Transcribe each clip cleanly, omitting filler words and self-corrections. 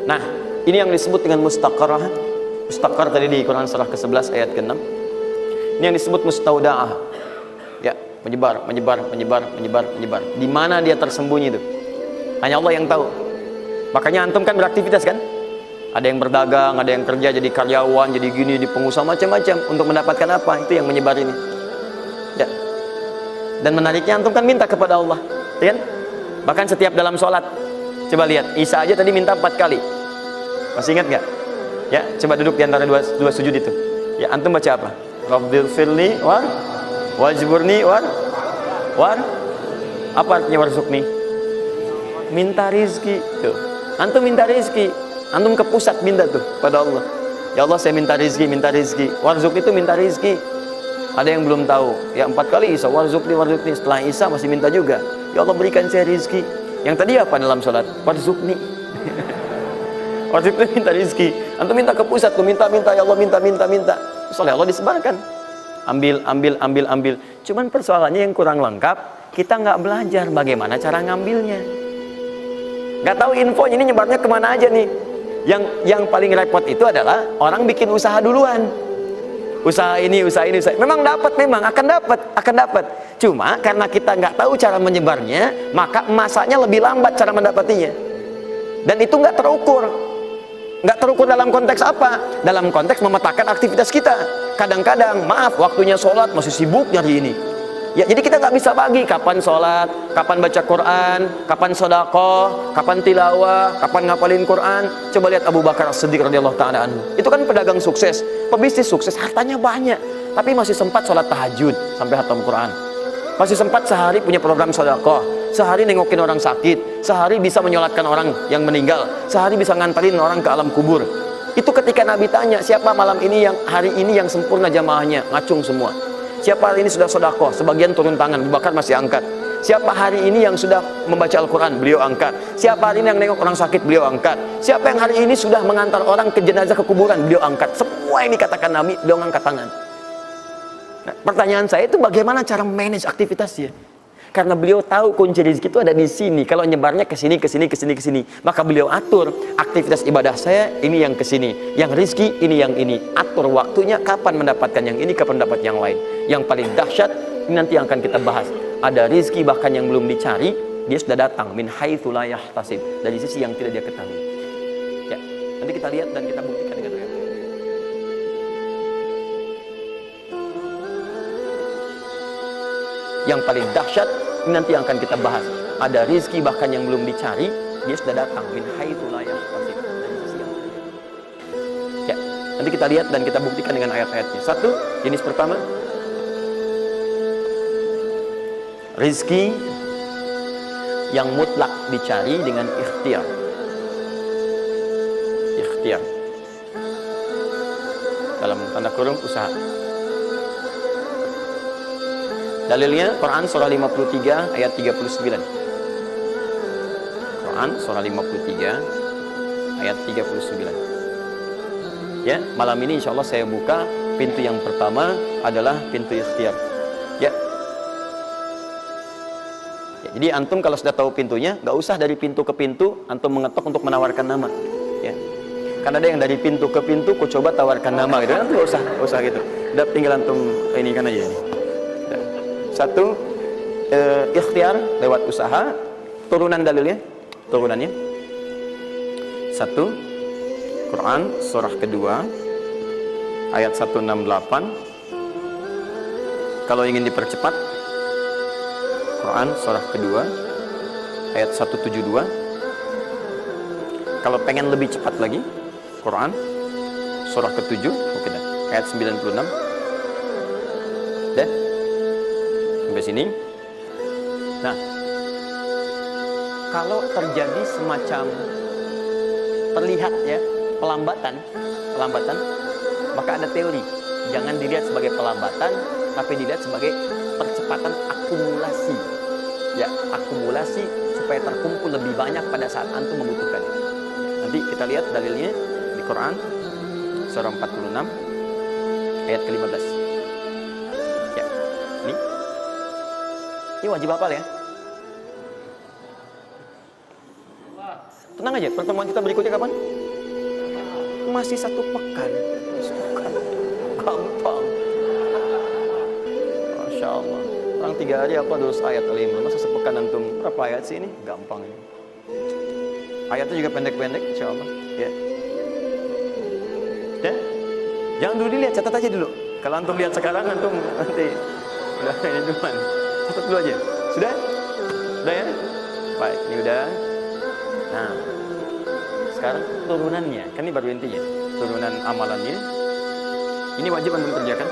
Nah, ini yang disebut dengan mustaqarrah. Mustaqar tadi di Quran surah ke-11 ayat ke-6. Ini yang disebut mustaudaah. Ya, menyebar. Di mana dia tersembunyi itu? Hanya Allah yang tahu. Makanya antum kan beraktivitas kan? Ada yang berdagang, ada yang kerja jadi karyawan, jadi gini, di pengusaha macam-macam untuk mendapatkan apa? Itu yang menyebar ini. Ya. Dan menariknya antum kan minta kepada Allah, ya kan? Bahkan setiap dalam sholat. Coba lihat, Isa aja tadi minta 4 kali. Masih ingat nggak? Ya, coba duduk di antara dua sujud itu. Ya, antum baca apa? Rabbighfirli wajburni apa artinya warzuqni? Minta rizki. Tuh. Antum minta rizki. Antum ke pusat minta tuh pada Allah. Ya Allah, saya minta rizki. Warzuq itu minta rizki. Ada yang belum tahu. Ya 4 kali Isa warzuqni. Setelah Isa masih minta juga. Ya Allah, berikan saya rizki. Yang tadi apa dalam sholat? Warzuqni. Warzuqni minta rizki. Antum minta ke pusat tuh, minta. Ya Allah, minta. Soalnya Allah disebarkan. Ambil. Cuman persoalannya yang kurang lengkap, kita nggak belajar bagaimana cara ngambilnya. Nggak tahu infonya, ini nyebarnya kemana aja nih. Yang paling repot itu adalah orang bikin usaha duluan. Usaha ini. Memang akan dapat. Cuma karena kita nggak tahu cara menyebarnya, maka masanya lebih lambat cara mendapatinya. Dan itu nggak terukur. Nggak terukur dalam konteks apa? Dalam konteks memetakan aktivitas kita. Kadang-kadang, maaf, waktunya sholat masih sibuk nyari ini. Ya, jadi kita nggak bisa bagi kapan sholat, kapan baca Quran, kapan sedekah, kapan tilawah, kapan ngapalin Quran. Coba lihat Abu Bakar As-Siddiq radhiyallahu ta'ala anhu. Itu kan pedagang sukses, pebisnis sukses, hartanya banyak, tapi masih sempat sholat tahajud sampai khatam Quran. Masih sempat sehari punya program sedekah, sehari nengokin orang sakit, sehari bisa menyolatkan orang yang meninggal, sehari bisa ngantarin orang ke alam kubur. Itu ketika Nabi tanya, siapa malam ini hari ini yang sempurna jamaahnya, ngacung semua. Siapa hari ini sudah sedekah, sebagian turun tangan, Abu Bakar masih angkat. Siapa hari ini yang sudah membaca Al-Quran, beliau angkat. Siapa hari ini yang nengok orang sakit, beliau angkat. Siapa yang hari ini sudah mengantar orang ke jenazah ke kuburan, beliau angkat. Semua yang dikatakan Nabi, beliau angkat tangan. Nah, pertanyaan saya itu bagaimana cara manage aktivitasnya? Karena beliau tahu kunci rezeki itu ada di sini. Kalau nyebarnya ke sini. Maka beliau atur aktivitas ibadah saya ini yang ke sini. Yang rezeki ini yang ini. Atur waktunya kapan mendapatkan yang ini, kapan mendapat yang lain. Yang paling dahsyat ini nanti yang akan kita bahas. Ada rezeki bahkan yang belum dicari, dia sudah datang min haitsu la yahtasib, dari sisi yang tidak dia ketahui. Ya, nanti kita lihat dan kita buktikan dengan ayat. Yang paling dahsyat ini nanti yang akan kita bahas. Ada rizki bahkan yang belum dicari, dia sudah datang min haitsu la yahtasib, dari sisi yang tidak. Ya, nanti kita lihat dan kita buktikan dengan ayat-ayatnya. Satu, jenis pertama, rizki yang mutlak dicari dengan ikhtiar. Dalam tanda kurung usaha. Dalilnya Quran surah 53 ayat 39. Quran surah 53 ayat 39. Ya, malam ini insya Allah saya buka pintu yang pertama adalah pintu ikhtiar. Ya. Jadi antum kalau sudah tahu pintunya, nggak usah dari pintu ke pintu antum mengetok untuk menawarkan nama. Ya. Karena ada yang dari pintu ke pintu, kok coba tawarkan nama gitu, antum nggak usah gitu. Udah tinggal antum ini kan aja ini. Satu, ikhtiar lewat usaha. Turunannya. Satu, Quran surah kedua ayat 168. Kalau ingin dipercepat, Quran surah kedua ayat 172. Kalau pengen lebih cepat lagi, Quran surah ke-7 ayat 96. Dah sampai sini. Nah, kalau terjadi semacam terlihat ya pelambatan, maka ada teori, jangan dilihat sebagai pelambatan, tapi dilihat sebagai percepatan akumulasi. Ya, akumulasi supaya terkumpul lebih banyak pada saat antum membutuhkan. Nanti kita lihat dalilnya di Quran surah 46 ayat ke-15. Ya, ini wajib hafal ya. Tenang aja, pertemuan kita berikutnya kapan? Masih 1 pekan. Gampang. Masya Allah. Orang 3 hari apa 2 ayat Al-Imran. Masa sepekan antum berapa ayat sih ini? Gampang ini. Ayatnya juga pendek-pendek, insya Allah. Ya. Dan jangan dulu dilihat, catat aja dulu. Kalau antum lihat sekarang, antum nanti udah ini duluan. Catat dulu aja. Sudah? Sudah ya? Baik, ini udah. Nah, sekarang turunannya, kan ini baru intinya. Turunan amalannya. Ini wajib antum kerjakan.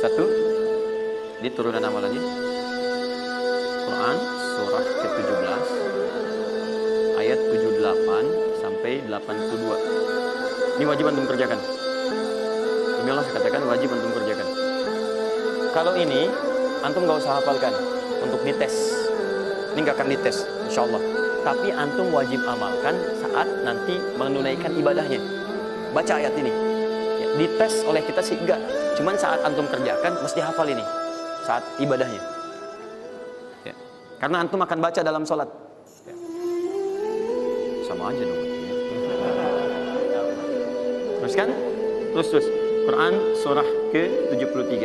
1, di turunan amalannya. Quran surah ke-17 ayat 78 sampai 82. Ini wajib antum kerjakan. Ini Allah katakan wajib antum kerjakan. Kalau ini antum gak usah hafalkan untuk dites. Ini gak akan dites, insya Allah. Tapi antum wajib amalkan saat nanti menunaikan ibadahnya. Baca ayat ini. Ya, dites oleh kita sih enggak. Cuman saat antum kerjakan mesti hafal ini saat ibadahnya. Ya. Karena antum akan baca dalam sholat. Ya. Sama aja dong. Terus kan? Terus. Quran surah ke-73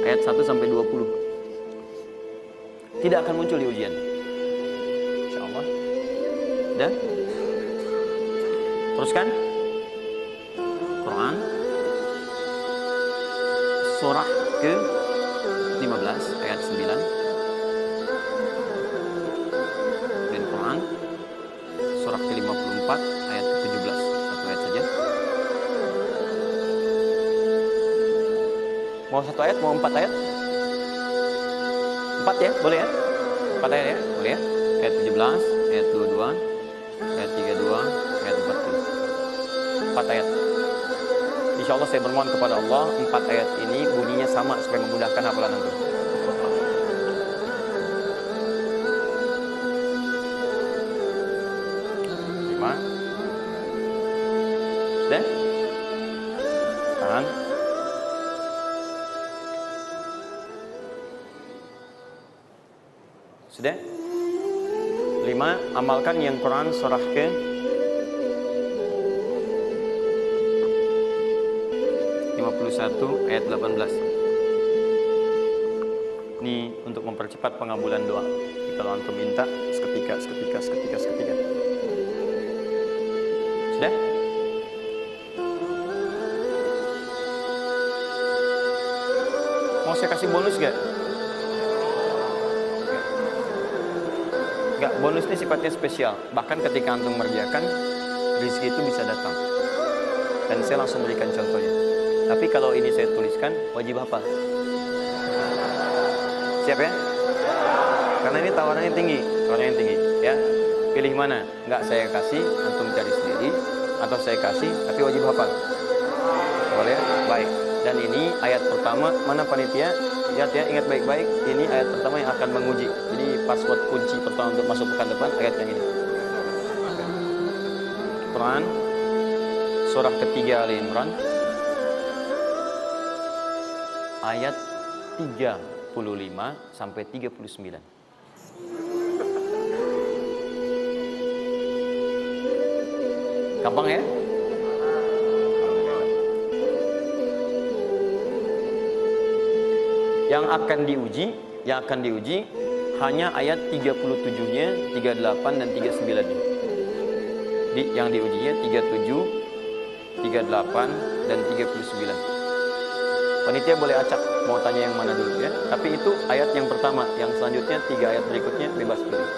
ayat 1 sampai 20. Tidak akan muncul di ujian. Insyaallah. Dan teruskan. Quran surah ke-15 ayat 9. Dan Quran surah ke-54 ayat ke-17. 1 ayat saja. Mau 1 ayat, mau 4 ayat? 4 ya, boleh ya? 4 ayat ya, boleh ya? Ayat 17, ayat 22, ayat 32, ayat 40. 4 ayat. Insya Allah saya bermohon kepada Allah 4 ayat ini bunyinya sama supaya memudahkan hafalan antum. Lima. Sudah? Tahan. Sudah? 5. Amalkan yang Quran surah ke 51 ayat 18. Ini untuk mempercepat pengabulan doa. Jadi kalau antum minta seketika. Sudah? Mau saya kasih bonus gak? Enggak, bonus ini sifatnya spesial. Bahkan ketika antum mengerjakan, rezeki itu bisa datang. Dan saya langsung berikan contohnya. Tapi kalau ini saya tuliskan, wajib hafal. Siap ya? Karena ini tawarannya tinggi, ya. Pilih mana? Enggak saya kasih, antum cari sendiri, atau saya kasih, tapi wajib hafal. Boleh? Baik. Dan ini ayat pertama, mana panitia? Lihat ya, ingat baik-baik. Ini ayat pertama yang akan menguji. Jadi password kunci pertama untuk masuk pekan depan ayat yang ini. Quran surah ketiga Al-Imran ayat 35 sampai 39. Gampang ya? Yang akan diuji hanya ayat 37-nya, 38 dan 39-nya. Yang diujinya 37, 38 dan 39. Panitia boleh acak mau tanya yang mana dulu ya. Tapi itu ayat yang pertama, yang selanjutnya 3 ayat berikutnya bebas pilih.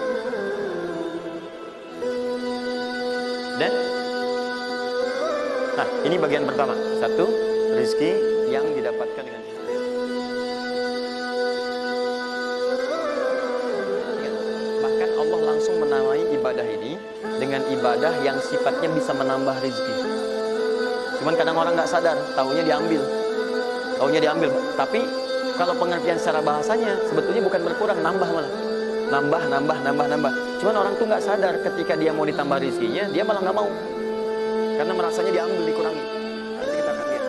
Dan nah, ini bagian pertama. 1, rezeki yang didapatkan dengan langsung menamai ibadah ini dengan ibadah yang sifatnya bisa menambah rezeki. Cuman kadang orang nggak sadar, taunya diambil. Tapi kalau pengertian secara bahasanya sebetulnya bukan berkurang, nambah malah. Nambah. Cuman orang tuh nggak sadar ketika dia mau ditambah rezekinya, dia malah nggak mau. Karena merasanya diambil, dikurangi. Nanti kita akan lihat.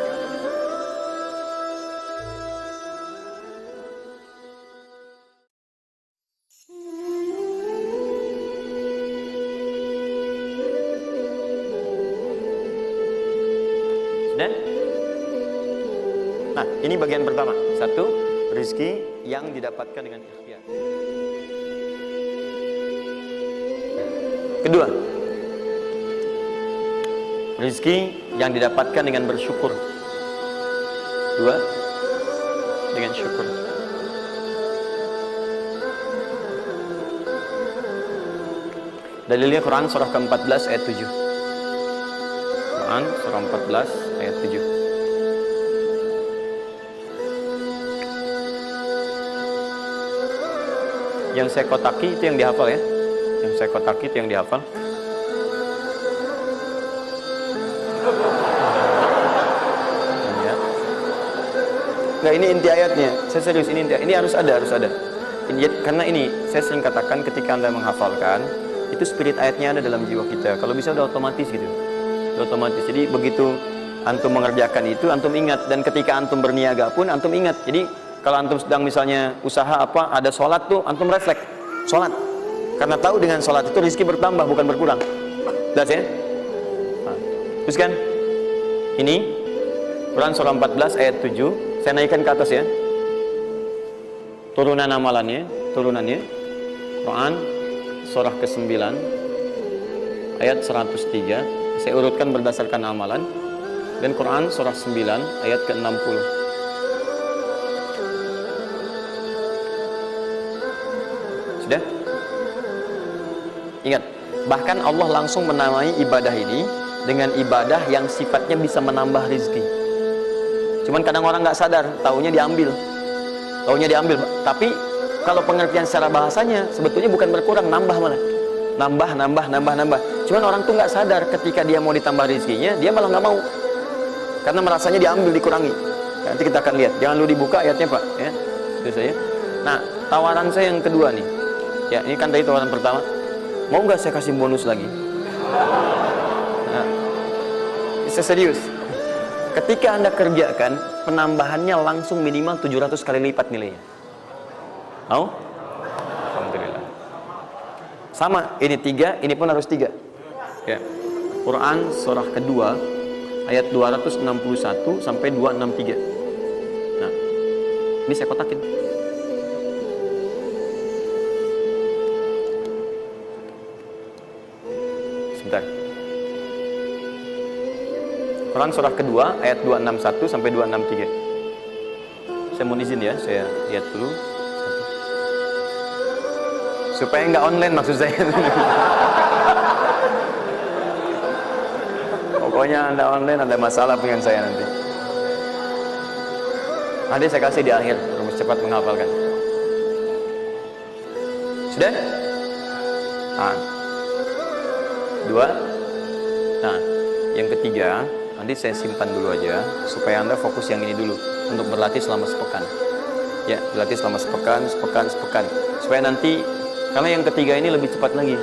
Ini bagian pertama. Satu, rizki yang didapatkan dengan ikhtiar. Kedua, rizki yang didapatkan dengan bersyukur. Dua, dengan syukur. Dalilnya Quran surah ke-14 ayat 7. Quran surah 14 ayat 7. Yang saya kotaki itu yang dihafal ya. Yang saya kotaki itu yang dihafal. Ya. Nah, ini inti ayatnya. Saya serius, ini inti. Ini harus ada. Karena ini saya sering katakan ketika Anda menghafalkan, itu spirit ayatnya ada dalam jiwa kita. Kalau bisa udah otomatis gitu. Udah otomatis. Jadi begitu antum mengerjakan itu, antum ingat. Dan ketika antum berniaga pun, antum ingat. Jadi kalau antum sedang misalnya usaha apa, ada sholat tuh, antum refleks sholat. Karena tahu dengan sholat itu rezeki bertambah, bukan berkurang. Jelas ya? Nah, terus kan? Ini Quran surah 14 ayat 7. Saya naikkan ke atas ya. Turunannya Quran surah ke-9 ayat 103. Saya urutkan berdasarkan amalan. Dan Quran surah 9 ayat ke-60. Sudah? Ingat, bahkan Allah langsung menamai ibadah ini dengan ibadah yang sifatnya bisa menambah rezeki. Cuman kadang orang nggak sadar, taunya diambil. Tapi kalau pengertian secara bahasanya sebetulnya bukan berkurang, nambah malah. Nambah. Cuman orang tuh nggak sadar ketika dia mau ditambah rezekinya, dia malah nggak mau. Karena merasanya diambil, dikurangi. Nanti kita akan lihat. Jangan lu dibuka ayatnya, Pak, ya. Itu saya. Nah, tawaran saya yang kedua nih. Ya, ini kan tadi tawaran pertama. Mau nggak saya kasih bonus lagi? Nah, saya serius. Ketika Anda kerjakan, penambahannya langsung minimal 700 kali lipat nilainya. Mau? Alhamdulillah. Sama, ini 3, ini pun harus 3. Ya. Quran surah kedua ayat 261 sampai 263. Nah, ini saya kotakin. Sebentar. Quran surah kedua ayat 261 sampai 263. Saya mohon izin ya, saya lihat dulu. Supaya nggak online maksud saya. Pokoknya Anda online ada masalah dengan saya nanti. Nanti saya kasih di akhir, rumus cepat menghafalkan. Sudah? Nah, 2. Nah, yang ketiga, nanti saya simpan dulu aja supaya Anda fokus yang ini dulu untuk berlatih selama sepekan. Ya, berlatih selama sepekan. Supaya nanti, karena yang ketiga ini lebih cepat lagi.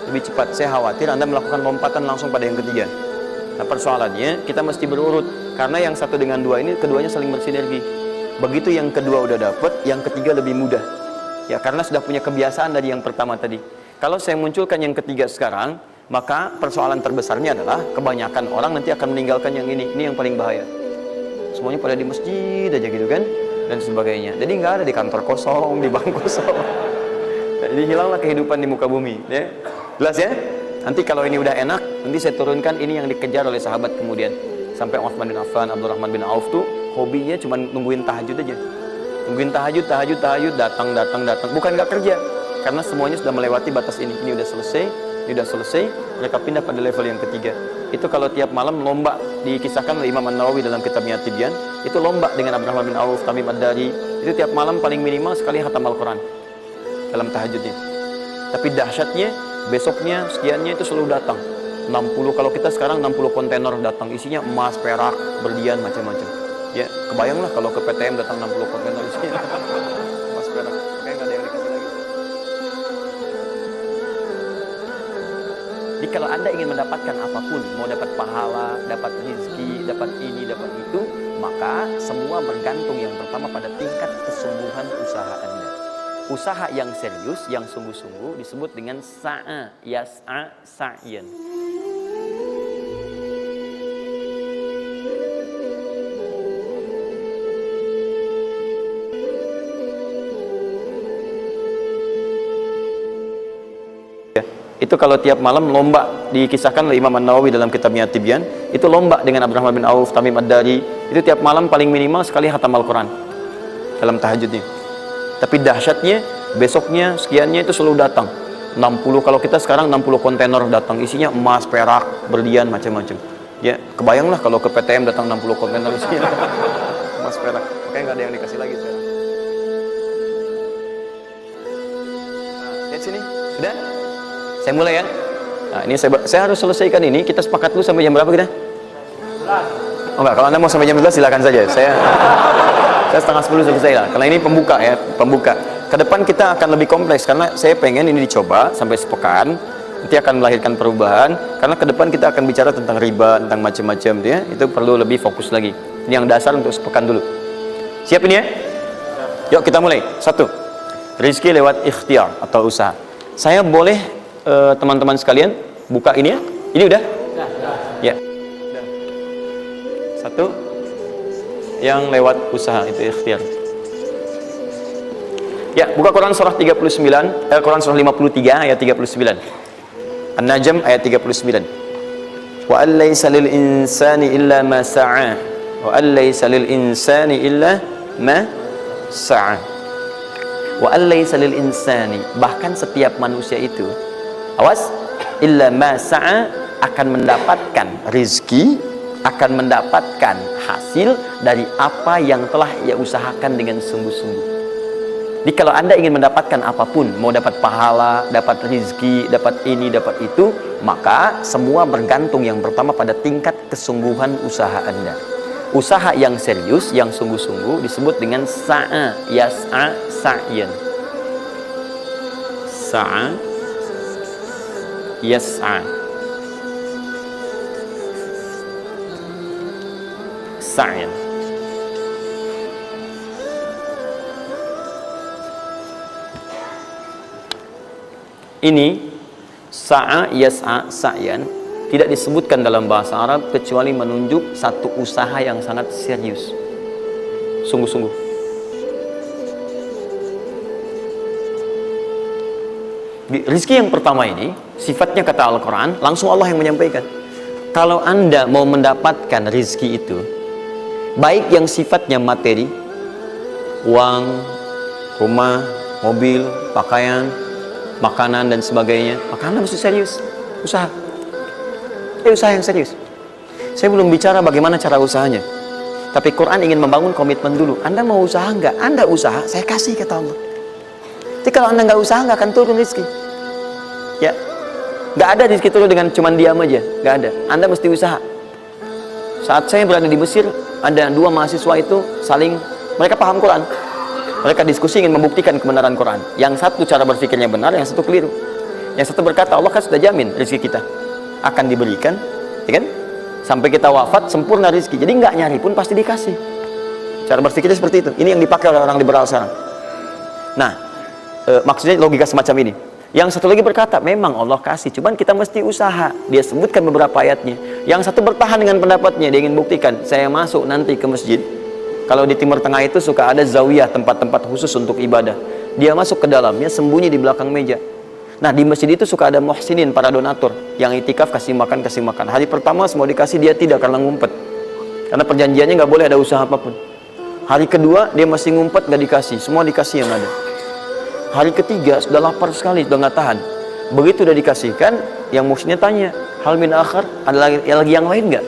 Lebih cepat. Saya khawatir Anda melakukan lompatan langsung pada yang ketiga. Nah, persoalannya kita mesti berurut. Karena yang 1 dengan 2 ini keduanya saling bersinergi. Begitu yang kedua udah dapet, yang ketiga lebih mudah. Ya, karena sudah punya kebiasaan dari yang pertama tadi. Kalau saya munculkan yang ketiga sekarang, maka persoalan terbesarnya adalah kebanyakan orang nanti akan meninggalkan yang ini yang paling bahaya. Semuanya pada di masjid aja gitu kan, dan sebagainya. Jadi nggak ada di kantor kosong, di bank kosong. Jadi hilanglah kehidupan di muka bumi. Ya. Jelas ya? Nanti kalau ini udah enak, nanti saya turunkan ini yang dikejar oleh sahabat kemudian. Sampai Utsman bin Affan, Abdurrahman bin Auf tuh hobinya cuma nungguin tahajud aja. Nungguin tahajud, datang. Bukan nggak kerja, karena semuanya sudah melewati batas ini. Ini udah selesai, mereka pindah pada level yang ketiga. Itu kalau tiap malam lomba, dikisahkan oleh Imam An-Nawawi dalam kitabnya Tibyan, itu lomba dengan Abdurrahman bin Auf, Tamim Ad-Dari, itu tiap malam paling minimal sekali khatam Al-Quran dalam tahajudnya. Tapi dahsyatnya, besoknya, sekiannya itu selalu datang. 60, kalau kita sekarang 60 kontainer datang, isinya emas, perak, berlian, macam-macam. Ya, kebayanglah kalau ke PTM datang 60 kontainer isinya emas, perak, kayak nggak ada yang dikasih lagi. Jadi kalau Anda ingin mendapatkan apapun, mau dapat pahala, dapat rezeki, dapat ini, dapat itu, maka semua bergantung yang pertama pada tingkat kesungguhan usaha Anda. Usaha yang serius, yang sungguh-sungguh disebut dengan sa'a, yas'a, sa'yan. itu kalau tiap malam lomba, dikisahkan oleh Imam An-Nawawi dalam kitabnya Tibyan, itu lomba dengan Abdurrahman bin Auf, Tamim Ad-Dari, itu tiap malam paling minimal sekali khatam Al-Quran dalam tahajudnya. Tapi dahsyatnya, besoknya sekiannya itu selalu datang 60, kalau kita sekarang 60 kontainer datang, isinya emas, perak, berlian, macam-macam. Ya, kebayanglah kalau ke PTM datang 60 kontainer isinya emas, perak. Makanya nggak ada yang dikasih lagi sekarang. Nah, lihat sini, sudah? Saya mulai ya. Nah, ini saya harus selesaikan ini. Kita sepakat dulu sampai jam berapa kita? Oh enggak, kalau Anda mau sampai jam 12 silakan saja. Saya setengah 10 selesai lah. Karena ini pembuka ya, pembuka. Ke depan kita akan lebih kompleks karena saya pengen ini dicoba sampai sepekan. Nanti akan melahirkan perubahan. Karena ke depan kita akan bicara tentang riba, tentang macam-macam ya. Itu perlu lebih fokus lagi. Ini yang dasar untuk sepekan dulu. Siap ini ya? Yuk kita mulai. 1. Rizki lewat ikhtiar atau usaha. Saya boleh teman-teman sekalian buka ini ya? Ini udah? Ya. 1. Yang lewat usaha itu ikhtiar. Ya, buka Quran surah 39, Quran surah 53 ayat 39. An-Najm ayat 39. Wa allaysa lil insani illa ma sa'a. Wa allaysa lil insani illa ma sa'a. Wa allaysa lil insani, bahkan setiap manusia itu, awas, illa ma sa'a, akan mendapatkan rizki, akan mendapatkan hasil dari apa yang telah ia usahakan dengan sungguh-sungguh. Jadi kalau Anda ingin mendapatkan apapun, mau dapat pahala, dapat rizki, dapat ini, dapat itu, maka semua bergantung yang pertama pada tingkat kesungguhan usaha Anda. Usaha yang serius, yang sungguh-sungguh disebut dengan sa'a, yas'a, sa'yan. Sa'a, yas'a, sa'yan. Ini sa'a, yas'a, sa'yan tidak disebutkan dalam bahasa Arab kecuali menunjuk satu usaha yang sangat serius, sungguh-sungguh. Rizki yang pertama ini sifatnya kata Al-Quran, langsung Allah yang menyampaikan. Kalau Anda mau mendapatkan rizki itu, baik yang sifatnya materi, uang, rumah, mobil, pakaian, makanan dan sebagainya, maka Anda mesti serius usaha. Usaha yang serius. Saya belum bicara bagaimana cara usahanya, tapi Quran ingin membangun komitmen dulu. Anda mau usaha nggak? Anda usaha, saya kasih, kata Allah. Jadi kalau Anda nggak usaha, nggak akan turun rezeki. Ya, nggak ada rezeki turun dengan cuman diam aja, nggak ada. Anda mesti usaha. Saat saya berada di Mesir, ada 2 mahasiswa itu saling, mereka paham Quran. Mereka diskusi ingin membuktikan kebenaran Quran. Yang satu cara berpikirnya benar, yang satu keliru. Yang satu berkata, Allah kan sudah jamin rezeki kita akan diberikan, ya kan? Sampai kita wafat sempurna rezeki. Jadi nggak nyari pun pasti dikasih. Cara berpikirnya seperti itu. Ini yang dipakai oleh orang liberal sekarang. Nah, maksudnya logika semacam ini. Yang satu lagi berkata, memang Allah kasih, cuman kita mesti usaha. Dia sebutkan beberapa ayatnya. Yang satu bertahan dengan pendapatnya, dia ingin buktikan, saya masuk nanti ke masjid. Kalau di Timur Tengah itu suka ada zawiyah, tempat-tempat khusus untuk ibadah. Dia masuk ke dalamnya, sembunyi di belakang meja. Nah, di masjid itu suka ada muhsinin, para donatur, yang itikaf kasih makan, kasih makan. Hari pertama semua dikasih, dia tidak, karena ngumpet. Karena perjanjiannya nggak boleh ada usaha apapun. Hari kedua dia masih ngumpet, nggak dikasih, semua dikasih yang ada. Hari ketiga sudah lapar sekali, sudah nggak tahan. Begitu udah dikasihkan, yang muhsinnya tanya, hal min akhar, ada lagi yang lain nggak?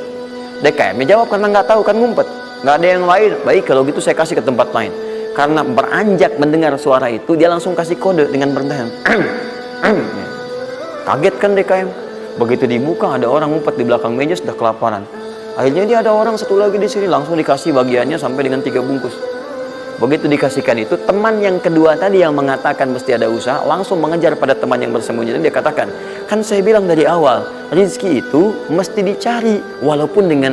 DKM jawab karena nggak tahu, kan ngumpet. Nggak ada yang lain. Baik, kalau gitu saya kasih ke tempat lain. Karena beranjak mendengar suara itu, dia langsung kasih kode dengan bertahan. Kaget kan DKM. Begitu dibuka, ada orang ngumpet di belakang meja, sudah kelaparan. Akhirnya dia ada orang satu lagi di sini, langsung dikasih bagiannya sampai dengan 3 bungkus. Begitu dikasihkan itu, teman yang kedua tadi yang mengatakan mesti ada usaha, langsung mengejar pada teman yang bersembunyi. Dan dia katakan, kan saya bilang dari awal, rezeki itu mesti dicari, walaupun dengan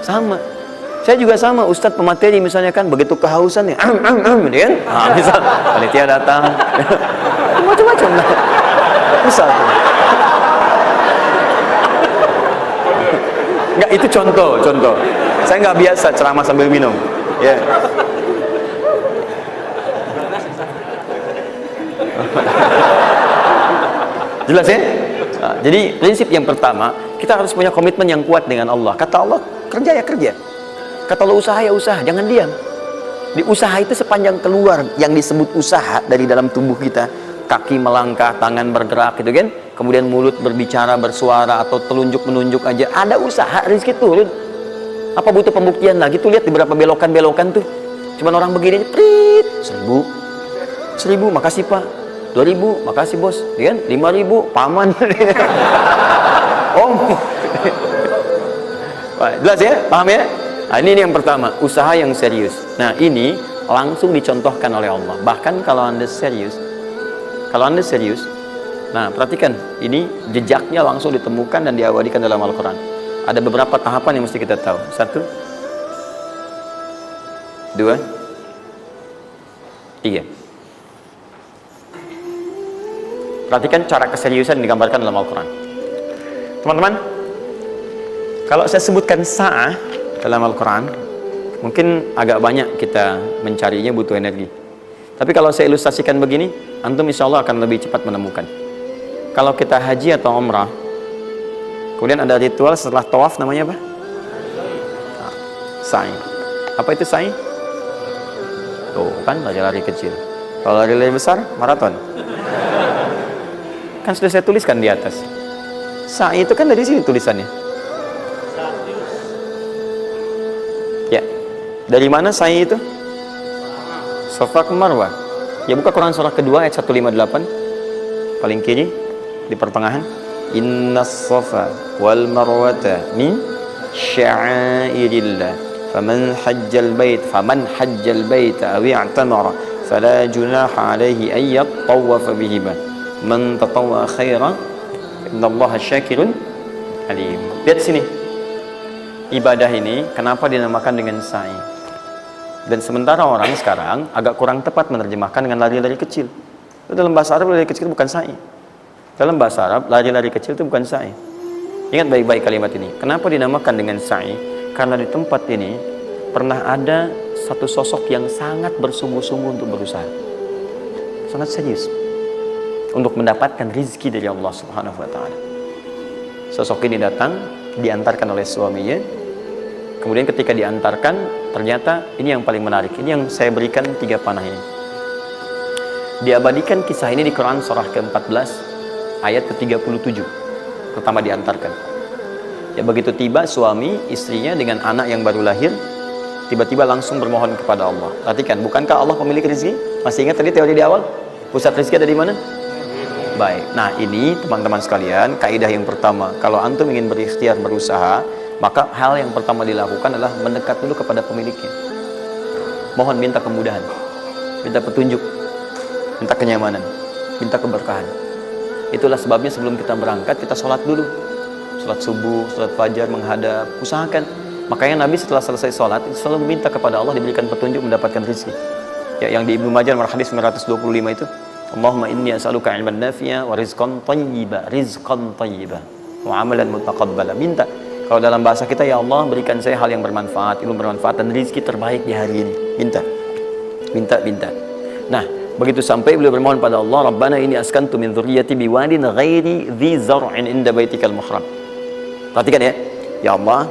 sama. Saya juga sama, Ustadz pemateri misalnya kan, begitu kehausan ya, kan? Nah, misal panitia datang, macam-macam lah. Misal. Enggak, itu contoh. Saya nggak biasa ceramah sambil minum. Ya. Jelas ya? Nah, jadi prinsip yang pertama, kita harus punya komitmen yang kuat dengan Allah. Kata Allah, kerja ya kerja. Kata Allah, usaha ya usaha, jangan diam. Di usaha itu sepanjang keluar yang disebut usaha dari dalam tubuh kita, kaki melangkah, tangan bergerak gitu kan, kemudian mulut berbicara, bersuara, atau telunjuk menunjuk aja, ada usaha, rezeki turun. Apa butuh pembuktian lagi? Tuh lihat di beberapa belokan-belokan tuh, cuman orang begini aja, prit, 1000 makasih pak, 2000 makasih bos, kan, 5000 paman. Om. Jelas ya, paham ya? Nah, ini yang pertama, usaha yang serius. Nah, ini langsung dicontohkan oleh Allah. Bahkan kalau Anda serius, nah perhatikan, ini jejaknya langsung ditemukan dan diabadikan dalam Al-Quran. Ada beberapa tahapan yang mesti kita tahu. 1, 2, 3. Perhatikan cara keseriusan yang digambarkan dalam Al-Quran. Teman-teman, kalau saya sebutkan sa'ah dalam Al-Quran, mungkin agak banyak kita mencarinya, butuh energi. Tapi kalau saya ilustrasikan begini, antum insya Allah akan lebih cepat menemukan. Kalau kita haji atau umrah, kemudian ada ritual setelah tawaf, namanya apa? Sa'i. Apa itu sa'i? Tuh kan, lari-lari kecil. Kalau lari-lari besar, maraton. Kan sudah saya tuliskan di atas. Sa'i itu kan dari sini tulisannya. Ya, dari mana sa'i itu? Safa ke Marwah. Ya, buka Quran surah kedua ayat 158, paling kiri di pertengahan. Innas safa wal marwata min sya'airillah faman hajjal baita aw i'tamara fala junaha alaihi ay yatawafa bihima man tatawwa khairan innallaha syakirun alim. Lihat sini, ibadah ini kenapa dinamakan dengan sa'i? Dan sementara orang sekarang agak kurang tepat menerjemahkan dengan lari-lari kecil. Dalam bahasa Arab lari kecil bukan sa'i. Dalam bahasa Arab lari-lari kecil itu bukan sa'i. Ingat baik-baik kalimat ini. Kenapa dinamakan dengan sa'i? Karena di tempat ini pernah ada satu sosok yang sangat bersungguh-sungguh untuk berusaha, sangat serius untuk mendapatkan rizki dari Allah Subhanahu wa ta'ala. Sosok ini datang, diantarkan oleh suaminya. Kemudian ketika diantarkan, ternyata ini yang paling menarik. Ini yang saya berikan 3 panah ini. Diabadikan kisah ini di Quran surah ke-14 ayat ke-37. Pertama diantarkan. Ya, begitu tiba suami, istrinya dengan anak yang baru lahir, tiba-tiba langsung bermohon kepada Allah. Perhatikan, bukankah Allah pemilik rezeki? Masih ingat tadi teori di awal? Pusat rezeki ada di mana? Baik. Nah, ini teman-teman sekalian, kaidah yang pertama. Kalau antum ingin berikhtiar, berusaha, maka hal yang pertama dilakukan adalah mendekat dulu kepada pemiliknya. Mohon, minta kemudahan, minta petunjuk, minta kenyamanan, minta keberkahan. Itulah sebabnya sebelum kita berangkat, kita sholat dulu. Sholat subuh, sholat fajar, menghadap, usahakan. Makanya Nabi setelah selesai sholat, itu selalu meminta kepada Allah diberikan petunjuk mendapatkan rezeki. Ya, yang di Ibnu Majah nomor hadis 925 itu, Allahumma inni as'aluka ilman nafi'a wa rizqan tayyiba wa amalan mutaqabbala. Minta. Kalau dalam bahasa kita, ya Allah berikan saya hal yang bermanfaat, ilmu bermanfaat, dan rezeki terbaik di hari ini. Minta. Nah, begitu sampai beliau bermohon pada Allah, Rabbana inni askantu min dzurriyyati biwadin ghairi dzi zar'in inda baitikal muharram. Perhatikan ya. Ya Allah,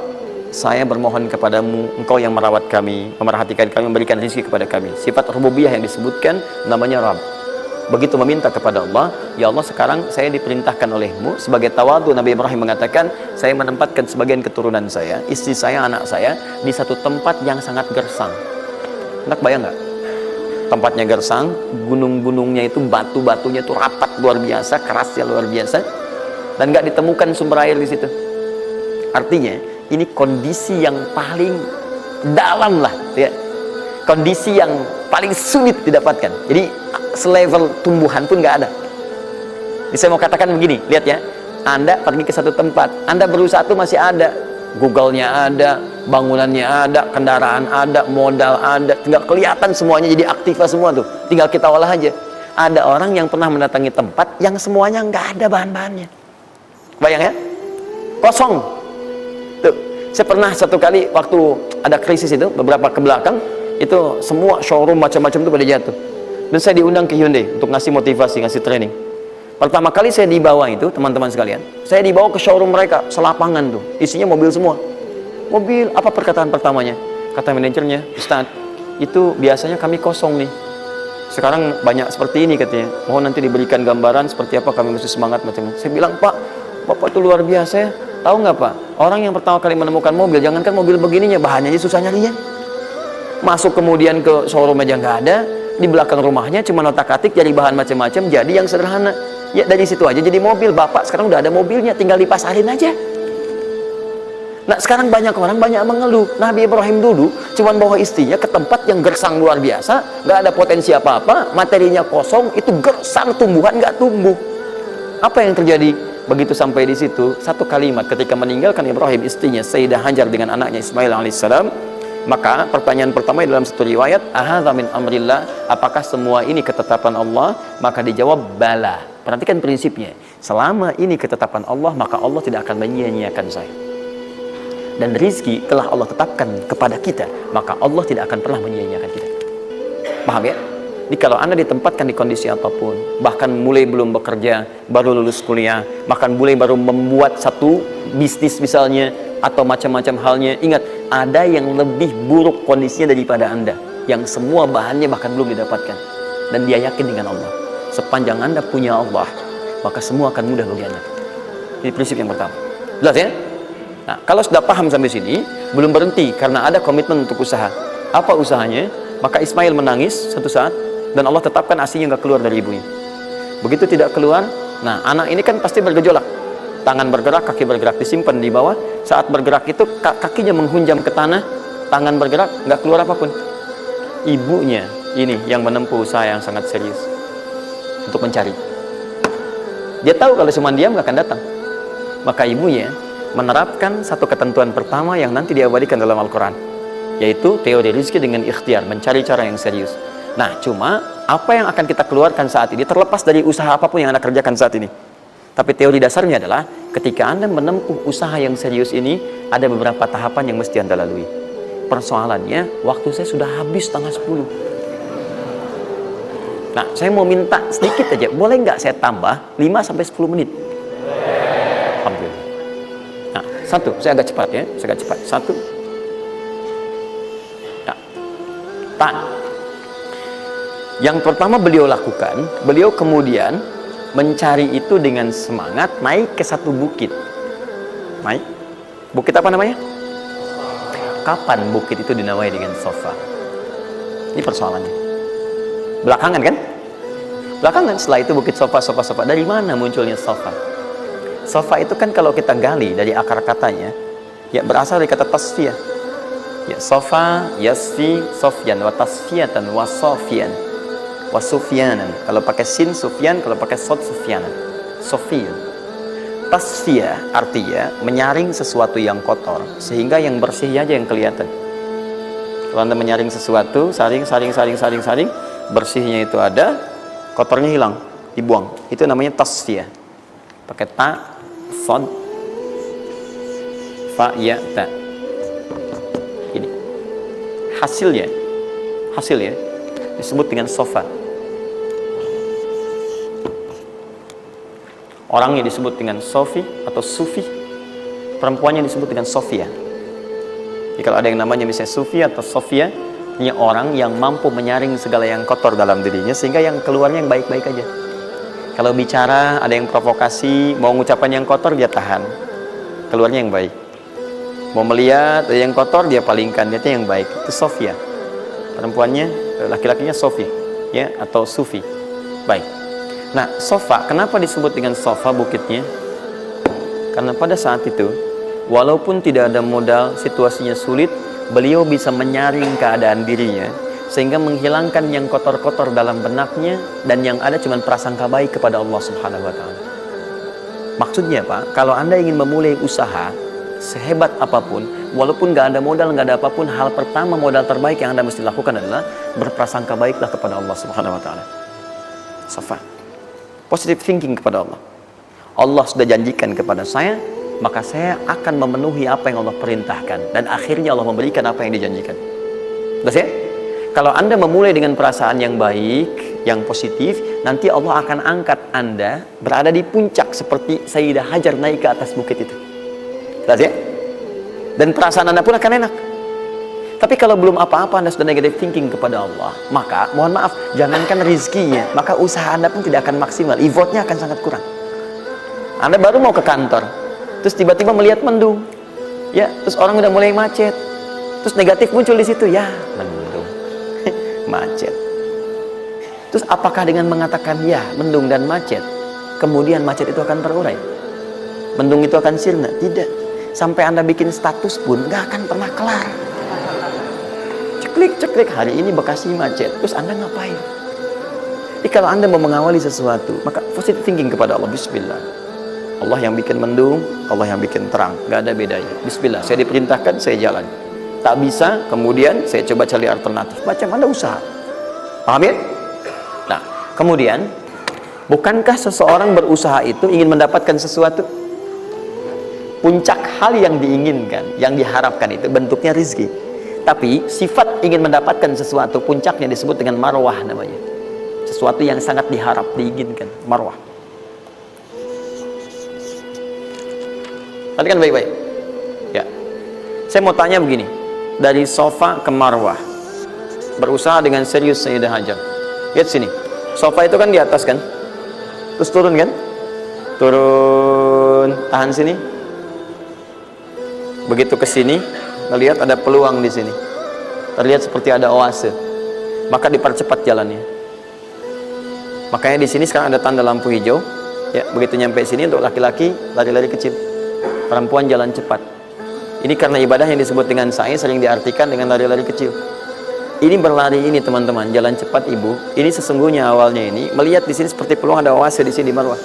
saya bermohon kepadamu, engkau yang merawat kami, memerhatikan kami, memberikan rezeki kepada kami. Sifat rububiyah yang disebutkan namanya Rabb. Begitu meminta kepada Allah, ya Allah sekarang saya diperintahkan olehmu sebagai tawadu. Nabi Ibrahim mengatakan, saya menempatkan sebagian keturunan saya, istri saya, anak saya di satu tempat yang sangat gersang. Anda bayang nggak? Tempatnya gersang, gunung-gunungnya itu, batu-batunya itu rapat luar biasa, kerasnya luar biasa, dan nggak ditemukan sumber air di situ. Artinya ini kondisi yang paling dalam lah, ya. Kondisi yang paling sulit didapatkan. Jadi selevel tumbuhan pun nggak ada. Jadi saya mau katakan begini, lihat ya. Anda pergi ke satu tempat, Anda berusaha tuh masih ada, Google-nya ada, bangunannya ada, kendaraan ada, modal ada, tinggal kelihatan semuanya jadi aktiva semua tuh. Tinggal kita olah aja. Ada orang yang pernah mendatangi tempat yang semuanya nggak ada bahan-bahannya. Bayang ya? Kosong. Tuh, saya pernah satu kali waktu ada krisis itu beberapa ke belakang, itu semua showroom macam-macam itu pada jatuh. Dan saya diundang ke Hyundai untuk ngasih motivasi, ngasih training. Pertama kali saya dibawa itu, teman-teman sekalian, saya dibawa ke showroom mereka, selapangan tuh, isinya mobil semua. Mobil, apa perkataan pertamanya? Kata manajernya, Ustaz, itu biasanya kami kosong nih. Sekarang banyak seperti ini katanya. Mohon nanti diberikan gambaran seperti apa kami mesti semangat macam-macam. Saya bilang, Pak, Bapak itu luar biasa ya. Tahu nggak Pak? Orang yang pertama kali menemukan mobil, jangankan mobil begininya, bahannya aja susah nyarinya. Masuk kemudian ke showroom aja nggak ada. Di belakang rumahnya cuma otak-atik cari bahan macam-macam, jadi yang sederhana. Ya dari situ aja jadi mobil. Bapak sekarang udah ada mobilnya, tinggal dipasarin aja. Nah sekarang banyak orang banyak mengeluh. Nabi Ibrahim dulu cuma bawa istrinya ke tempat yang gersang luar biasa, nggak ada potensi apa-apa, materinya kosong, itu gersang, tumbuhan nggak tumbuh. Apa yang terjadi begitu sampai di situ? Satu kalimat ketika meninggalkan Ibrahim istrinya Sayyidah Hajar dengan anaknya Ismail alaihissalam, maka pertanyaan pertama dalam satu riwayat, ahadza min amrillah, apakah semua ini ketetapan Allah? Maka dijawab bala. Perhatikan prinsipnya, selama ini ketetapan Allah, maka Allah tidak akan menyia-nyiakan saya. Dan rizki telah Allah tetapkan kepada kita, maka Allah tidak akan pernah menyia-nyiakan kita. Paham ya? Jadi kalau Anda ditempatkan di kondisi apapun, bahkan mulai belum bekerja, baru lulus kuliah, bahkan mulai baru membuat satu bisnis misalnya, atau macam-macam halnya, ingat, ada yang lebih buruk kondisinya daripada Anda, yang semua bahannya bahkan belum didapatkan. Dan dia yakin dengan Allah, sepanjang Anda punya Allah, maka semua akan mudah bagi Anda. Ini prinsip yang pertama. Jelas ya? Nah, kalau sudah paham sampai sini, belum berhenti karena ada komitmen untuk usaha. Apa usahanya? Maka Ismail menangis satu saat dan Allah tetapkan ASInya nggak keluar dari ibunya. Begitu tidak keluar, nah anak ini kan pasti bergejolak. Tangan bergerak, kaki bergerak, disimpan di bawah. Saat bergerak itu kakinya menghunjam ke tanah, tangan bergerak, nggak keluar apapun. Ibunya ini yang menempuh usaha yang sangat serius untuk mencari. Dia tahu kalau cuma diam nggak akan datang. Maka ibunya menerapkan satu ketentuan pertama yang nanti diabadikan dalam Al-Quran, yaitu teori rezeki dengan ikhtiar, mencari cara yang serius. Nah, cuma apa yang akan kita keluarkan saat ini terlepas dari usaha apapun yang Anda kerjakan saat ini. Tapi teori dasarnya adalah ketika Anda menempuh usaha yang serius ini, ada beberapa tahapan yang mesti Anda lalui. Persoalannya, waktu saya sudah habis 9:30. Nah, saya mau minta sedikit aja, boleh nggak saya tambah 5-10 menit? Alhamdulillah. Nah, satu, saya agak cepat ya, saya agak cepat. Satu. Nah, tahan. Yang pertama beliau lakukan, beliau kemudian mencari itu dengan semangat, naik ke satu bukit. Naik. Bukit apa namanya? Kapan bukit itu dinamai dengan Safa? Ini persoalannya. Belakangan kan? Belakangan, setelah itu bukit Safa. Dari mana munculnya Safa? Safa itu kan kalau kita gali dari akar katanya, ya berasal dari kata tasfiyah. Ya, Safa, yasfi, sofyan, wa tasfiyatan, wa sofian, wa sufyanan. Kalau pakai sin, sufyan, kalau pakai sod, sufyanan. Sofian. Tasfiyah artinya menyaring sesuatu yang kotor, sehingga yang bersih aja yang kelihatan. Kalau Anda menyaring sesuatu, saring, bersihnya itu ada, kotornya hilang, dibuang. Itu namanya tasfiyah. Pakai ta, sod, fa, ya, ta. Ini hasilnya disebut dengan sofa. Orangnya disebut dengan sofi atau sufi, perempuannya disebut dengan sofia. Jadi kalau ada yang namanya misalnya sufi atau sofia, ini orang yang mampu menyaring segala yang kotor dalam dirinya sehingga yang keluarnya yang baik-baik aja. Kalau bicara ada yang provokasi, mau ngucapan yang kotor dia tahan, keluarnya yang baik. Mau melihat ada yang kotor dia palingkan, dia yang baik. Itu sofia. Perempuannya, laki-lakinya sofi, ya, atau sufi. Baik. Nah, Safa, kenapa disebut dengan Safa bukitnya? Karena pada saat itu, walaupun tidak ada modal, situasinya sulit, beliau bisa menyaring keadaan dirinya, sehingga menghilangkan yang kotor-kotor dalam benaknya, dan yang ada cuma prasangka baik kepada Allah Subhanahu wa Ta'ala. Maksudnya Pak, kalau Anda ingin memulai usaha, sehebat apapun, walaupun nggak ada modal, nggak ada apapun, hal pertama modal terbaik yang Anda mesti lakukan adalah berprasangka baiklah kepada Allah Subhanahu wa Ta'ala. Safa. Positive thinking kepada Allah. Allah sudah janjikan kepada saya, maka saya akan memenuhi apa yang Allah perintahkan, dan akhirnya Allah memberikan apa yang dijanjikan. Betul ya? Kalau Anda memulai dengan perasaan yang baik, yang positif, nanti Allah akan angkat Anda berada di puncak seperti Sayyidah Hajar naik ke atas bukit itu. Jelas ya? Dan perasaan Anda pun akan enak. Tapi kalau belum apa-apa Anda sudah negative thinking kepada Allah, maka mohon maaf, jangankan rizkinya, maka usaha Anda pun tidak akan maksimal, effortnya akan sangat kurang. Anda baru mau ke kantor, terus tiba-tiba melihat mendung, ya, terus orang udah mulai macet, terus negatif muncul di situ, ya, mendung, macet. Terus apakah dengan mengatakan ya, mendung dan macet, kemudian macet itu akan terurai? Mendung itu akan sirna? Tidak. Sampai Anda bikin status pun nggak akan pernah kelar. Ceklik, hari ini Bekasi macet, terus Anda ngapain? Jadi kalau Anda mau mengawali sesuatu, maka positive thinking kepada Allah. Bismillah. Allah yang bikin mendung, Allah yang bikin terang, nggak ada bedanya. Bismillah, saya diperintahkan, saya jalan. Tak bisa, kemudian saya coba cari alternatif. Macam Anda usaha. Paham ya? Nah, kemudian, bukankah seseorang berusaha itu ingin mendapatkan sesuatu? Puncak hal yang diinginkan, yang diharapkan itu bentuknya rizki. Tapi sifat ingin mendapatkan sesuatu, puncaknya disebut dengan marwah namanya. Sesuatu yang sangat diharap, diinginkan, marwah. Perhatikan baik-baik. Ya. Saya mau tanya begini, dari sofa ke marwah, berusaha dengan serius Sayyidah Hajar. Lihat sini, sofa itu kan di atas kan, terus turun kan, turun, tahan sini. Begitu ke sini, melihat ada peluang di sini, terlihat seperti ada oase, maka dipercepat jalannya. Makanya di sini sekarang ada tanda lampu hijau. Ya, begitu nyampe sini untuk laki-laki lari-lari kecil, perempuan jalan cepat. Ini karena ibadah yang disebut dengan sa'i sering diartikan dengan lari-lari kecil. Ini berlari ini teman-teman, jalan cepat ibu. Ini sesungguhnya awalnya ini melihat di sini seperti peluang ada oase di sini di Marwah,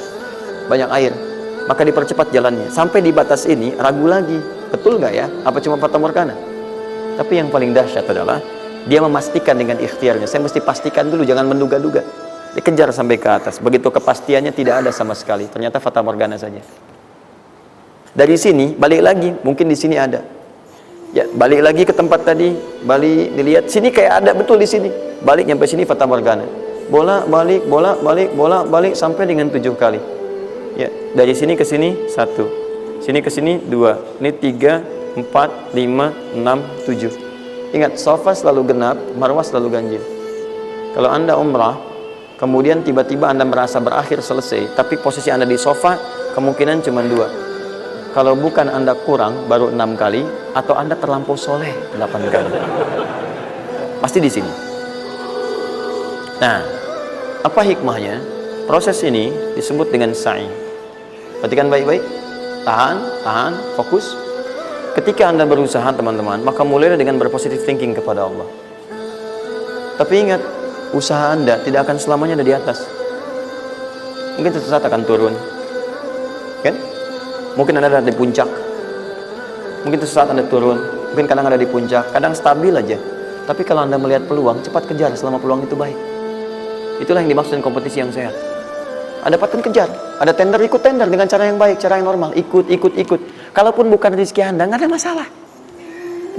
banyak air, maka dipercepat jalannya. Sampai di batas ini ragu lagi. Betul nggak ya? Apa cuma fata morgana? Tapi yang paling dahsyat adalah dia memastikan dengan ikhtiarnya. Saya mesti pastikan dulu, jangan menduga-duga. Dikejar sampai ke atas. Begitu kepastiannya tidak ada sama sekali. Ternyata fata morgana saja. Dari sini balik lagi, mungkin di sini ada. Ya, balik lagi ke tempat tadi, balik dilihat sini kayak ada betul di sini. Balik nyampe sini fata morgana. Bola balik, bola balik, bola balik sampai dengan 7 kali. Ya, dari sini ke sini 1. Sini ke sini 2, ini 3, 4, 5, 6, 7. Ingat, sofa selalu genap, marwah selalu ganjil. Kalau Anda umrah, kemudian tiba-tiba Anda merasa berakhir selesai, tapi posisi Anda di sofa, kemungkinan cuma 2. Kalau bukan Anda kurang, baru 6 kali, atau Anda terlampau soleh 8 kali. Pasti di sini. Nah, apa hikmahnya? Proses ini disebut dengan sa'i. Perhatikan baik-baik. Tahan, fokus. Ketika Anda berusaha teman-teman, maka mulailah dengan berpositive thinking kepada Allah. Tapi ingat, usaha Anda tidak akan selamanya ada di atas. Mungkin suatu saat akan turun, kan? Mungkin Anda ada di puncak, mungkin suatu saat Anda turun, mungkin kadang ada di puncak, kadang stabil aja. Tapi kalau Anda melihat peluang, cepat kejar selama peluang itu baik. Itulah yang dimaksud dengan kompetisi yang sehat. Ada paten kejar, ada tender, ikut tender dengan cara yang baik, cara yang normal, ikut. Kalaupun bukan rezeki Anda, nggak ada masalah.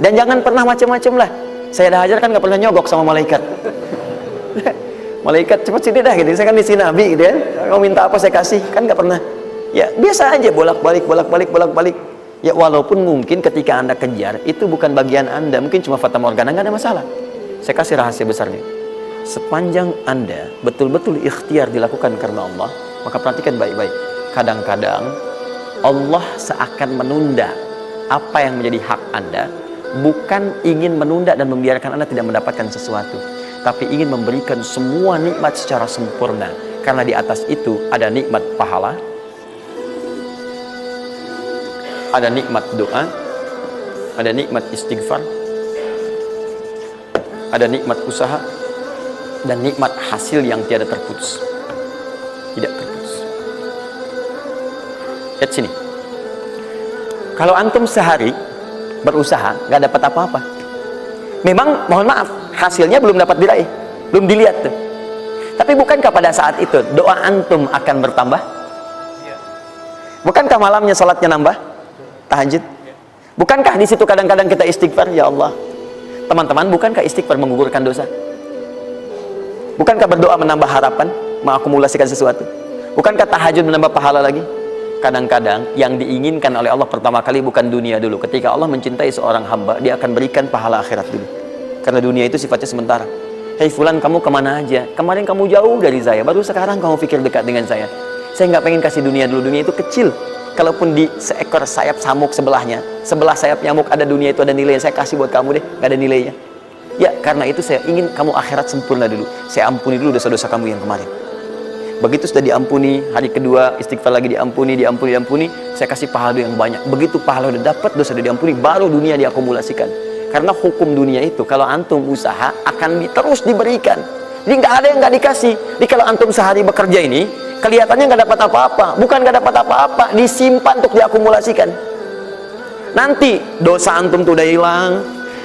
Dan jangan pernah macam-macam lah. Saya dah Hajar kan nggak pernah nyogok sama malaikat. Malaikat cepat sini dah gitu. Saya kan di sini Nabi gitu ya. Kau minta apa saya kasih, kan nggak pernah. Ya biasa aja bolak-balik. Ya walaupun mungkin ketika Anda kejar itu bukan bagian Anda, mungkin cuma fata morgana, nggak ada masalah. Saya kasih rahasia besarnya. Sepanjang Anda betul-betul ikhtiar dilakukan karena Allah, maka perhatikan baik-baik. Kadang-kadang Allah seakan menunda apa yang menjadi hak Anda, bukan ingin menunda dan membiarkan Anda tidak mendapatkan sesuatu, tapi ingin memberikan semua nikmat secara sempurna. Karena di atas itu ada nikmat pahala, ada nikmat doa, ada nikmat istighfar, ada nikmat usaha, dan nikmat hasil yang tiada terputus. Tidak terputus. Lihat sini. Kalau antum sehari berusaha nggak dapat apa-apa, memang mohon maaf hasilnya belum dapat diraih, belum dilihat tuh. Tapi bukankah pada saat itu doa antum akan bertambah? Bukankah malamnya salatnya nambah? Tahajud? Bukankah di situ kadang-kadang kita istighfar, ya Allah? Teman-teman, bukankah istighfar menggugurkan dosa? Bukankah berdoa menambah harapan, mengakumulasikan sesuatu? Bukankah tahajud menambah pahala lagi? Kadang-kadang yang diinginkan oleh Allah pertama kali bukan dunia dulu. Ketika Allah mencintai seorang hamba, dia akan berikan pahala akhirat dulu. Karena dunia itu sifatnya sementara. Hei fulan, kamu kemana aja? Kemarin kamu jauh dari saya, baru sekarang kamu pikir dekat dengan saya. Saya nggak pengen kasih dunia dulu, dunia itu kecil. Kalaupun di seekor sayap samuk sebelahnya, sebelah sayap nyamuk ada dunia, itu ada nilainya. Saya kasih buat kamu deh, nggak ada nilainya. Ya, karena itu saya ingin kamu akhirat sempurna dulu. Saya ampuni dulu dosa-dosa kamu yang kemarin. Begitu sudah diampuni, hari kedua istighfar lagi diampuni, saya kasih pahala yang banyak. Begitu pahala udah dapat, dosa udah diampuni, baru dunia diakumulasikan. Karena hukum dunia itu, kalau antum usaha akan terus diberikan. Jadi nggak ada yang nggak dikasih. Jadi kalau antum sehari bekerja ini, kelihatannya nggak dapat apa-apa. Bukan nggak dapat apa-apa, disimpan untuk diakumulasikan. Nanti dosa antum tuh udah hilang,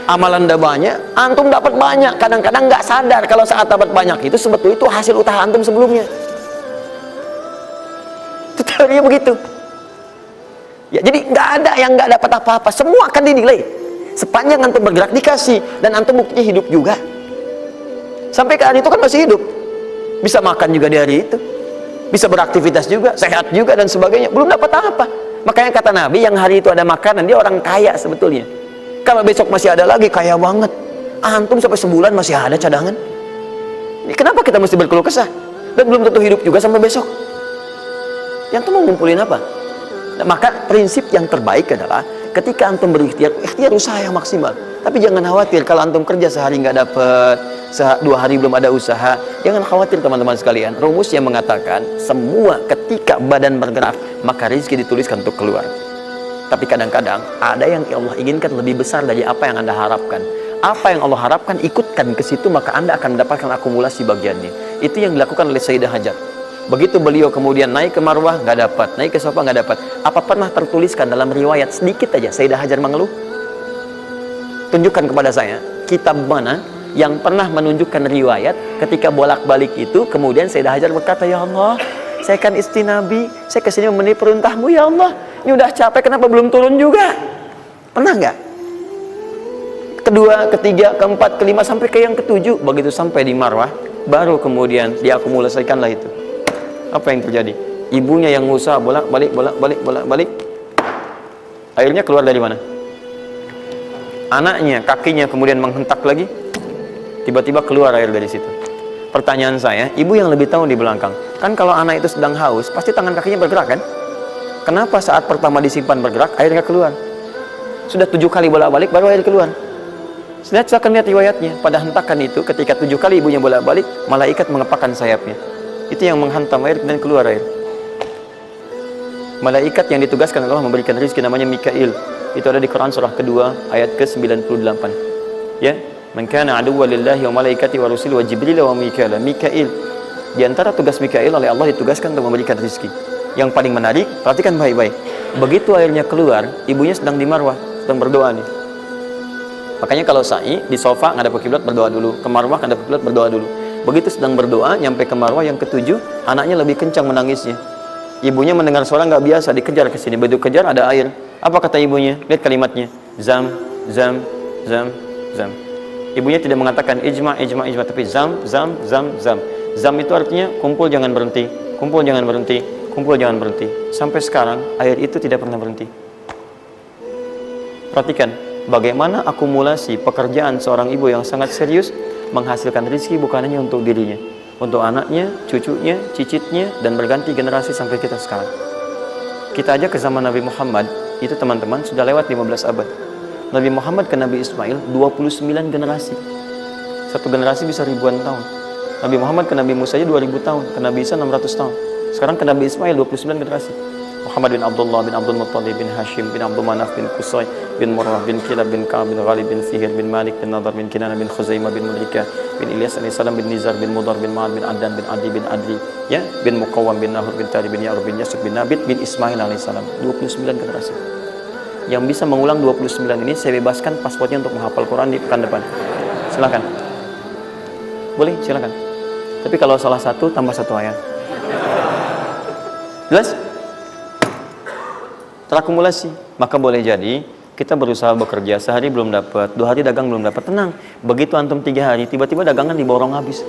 amalan udah banyak, antum dapat banyak. Kadang-kadang nggak sadar kalau saat dapat banyak itu sebetulnya itu hasil usaha antum sebelumnya. Itu teorinya begitu. Ya, jadi nggak ada yang nggak dapat apa-apa, semua akan dinilai. Sepanjang antum bergerak dikasih, dan antum buktinya hidup juga. Sampai ke hari itu kan masih hidup, bisa makan juga di hari itu, bisa beraktivitas juga, sehat juga dan sebagainya. Belum dapat apa. Makanya kata Nabi, yang hari itu ada makanan, dia orang kaya sebetulnya. Kalau besok masih ada lagi, kaya banget. Antum sampai sebulan masih ada cadangan. Kenapa kita mesti berkeluh kesah? Dan belum tentu hidup juga sampai besok. Yang tuh mau ngumpulin apa? Nah, maka prinsip yang terbaik adalah ketika antum berikhtiar, ikhtiar usaha yang maksimal. Tapi jangan khawatir kalau antum kerja sehari nggak dapet, 2 hari belum ada usaha. Jangan khawatir teman-teman sekalian. Rumus yang mengatakan semua ketika badan bergerak, maka rezeki dituliskan untuk keluar. Tapi kadang-kadang ada yang Allah inginkan lebih besar dari apa yang Anda harapkan. Apa yang Allah harapkan, ikutkan ke situ, maka Anda akan mendapatkan akumulasi bagiannya. Itu yang dilakukan oleh Sayyidah Hajar. Begitu beliau kemudian naik ke Marwah, nggak dapat, naik ke Safa, nggak dapat. Apa pernah tertuliskan dalam riwayat sedikit aja Sayyidah Hajar mengeluh? Tunjukkan kepada saya kitab mana yang pernah menunjukkan riwayat ketika bolak-balik itu kemudian Sayyidah Hajar berkata, ya Allah, saya kan istri Nabi, saya kesini memenuhi perintahmu, ya Allah, ini udah capek, kenapa belum turun juga? Pernah nggak? Kedua, ketiga, keempat, kelima, sampai ke yang ketujuh. Begitu sampai di Marwah, baru kemudian diakumulasikanlah itu. Apa yang terjadi? Ibunya yang usaha bolak-balik, akhirnya keluar dari mana? Anaknya, kakinya kemudian menghentak lagi, tiba-tiba keluar air dari situ. Pertanyaan saya, ibu yang lebih tahu di belakang, kan kalau anak itu sedang haus, pasti tangan kakinya bergerak kan? Kenapa saat pertama disimpan bergerak, airnya keluar? Sudah 7 kali bolak-balik, baru air keluar. Silakan lihat riwayatnya. Pada hentakan itu, ketika 7 kali ibunya bolak-balik, malaikat mengepakkan sayapnya. Itu yang menghantam air dan keluar air. Malaikat yang ditugaskan Allah memberikan rezeki namanya Mikail. Itu ada di Quran surah kedua ayat ke-98. Ya, man kana aduwwan lillahi wa malaikati wa rusuli wa jibril wa mikail. Mikail. Di antara tugas Mikail oleh Allah ditugaskan untuk memberikan rezeki. Yang paling menarik, perhatikan baik-baik. Begitu airnya keluar, ibunya sedang di Marwah, sedang berdoa nih. Makanya kalau sa'i di sofa ngadep ke kiblat berdoa dulu, ke Marwah ngadep ke kiblat berdoa dulu. Begitu sedang berdoa, nyampe ke Marwah yang ke-7, anaknya lebih kencang menangisnya. Ibunya mendengar suara nggak biasa, dikejar ke sini. Begitu kejar ada air. Apa kata ibunya? Lihat kalimatnya. Zam, zam, zam, zam. Ibunya tidak mengatakan ijma, tapi zam, zam, zam, zam. Zam itu artinya kumpul jangan berhenti, kumpul jangan berhenti, kumpul jangan berhenti. Sampai sekarang air itu tidak pernah berhenti. Perhatikan bagaimana akumulasi pekerjaan seorang ibu yang sangat serius menghasilkan rezeki bukan hanya untuk dirinya, untuk anaknya, cucunya, cicitnya, dan berganti generasi sampai kita sekarang. Kita aja ke zaman Nabi Muhammad, itu teman-teman sudah lewat 15 abad. Nabi Muhammad ke Nabi Ismail 29 generasi. Satu generasi bisa ribuan tahun. Nabi Muhammad ke Nabi Musa aja 2000 tahun, ke Nabi Isa 600 tahun. Sekarang ke Nabi Ismail 29 generasi. Muhammad bin Abdullah bin Abdul Muttalib bin Hashim bin Abdul Manaf bin Qusay bin Murrah bin Kilab bin Ka'ab bin Ghalib bin Fihir bin Malik bin Nadar bin Kinana bin Khuzaimah bin Mulika bin Ilyas alaihissalam bin Nizar bin Mudar bin Ma'ad bin Adnan bin Adi bin Adri, ya, bin Muqawwam bin Nahur bin Tari bin Ya'rub bin Yasub bin Nabit bin Ismail alaihissalam. 29 generasi. Yang bisa mengulang 29 ini saya bebaskan paspornya untuk menghafal Quran di pekan depan. Silakan. Boleh, silakan. Tapi kalau salah satu tambah 1 ayat. Jelas? Terakumulasi. Maka boleh jadi kita berusaha bekerja, sehari belum dapat, 2 hari dagang belum dapat, tenang. Begitu antum 3 hari, tiba-tiba dagangan diborong habis.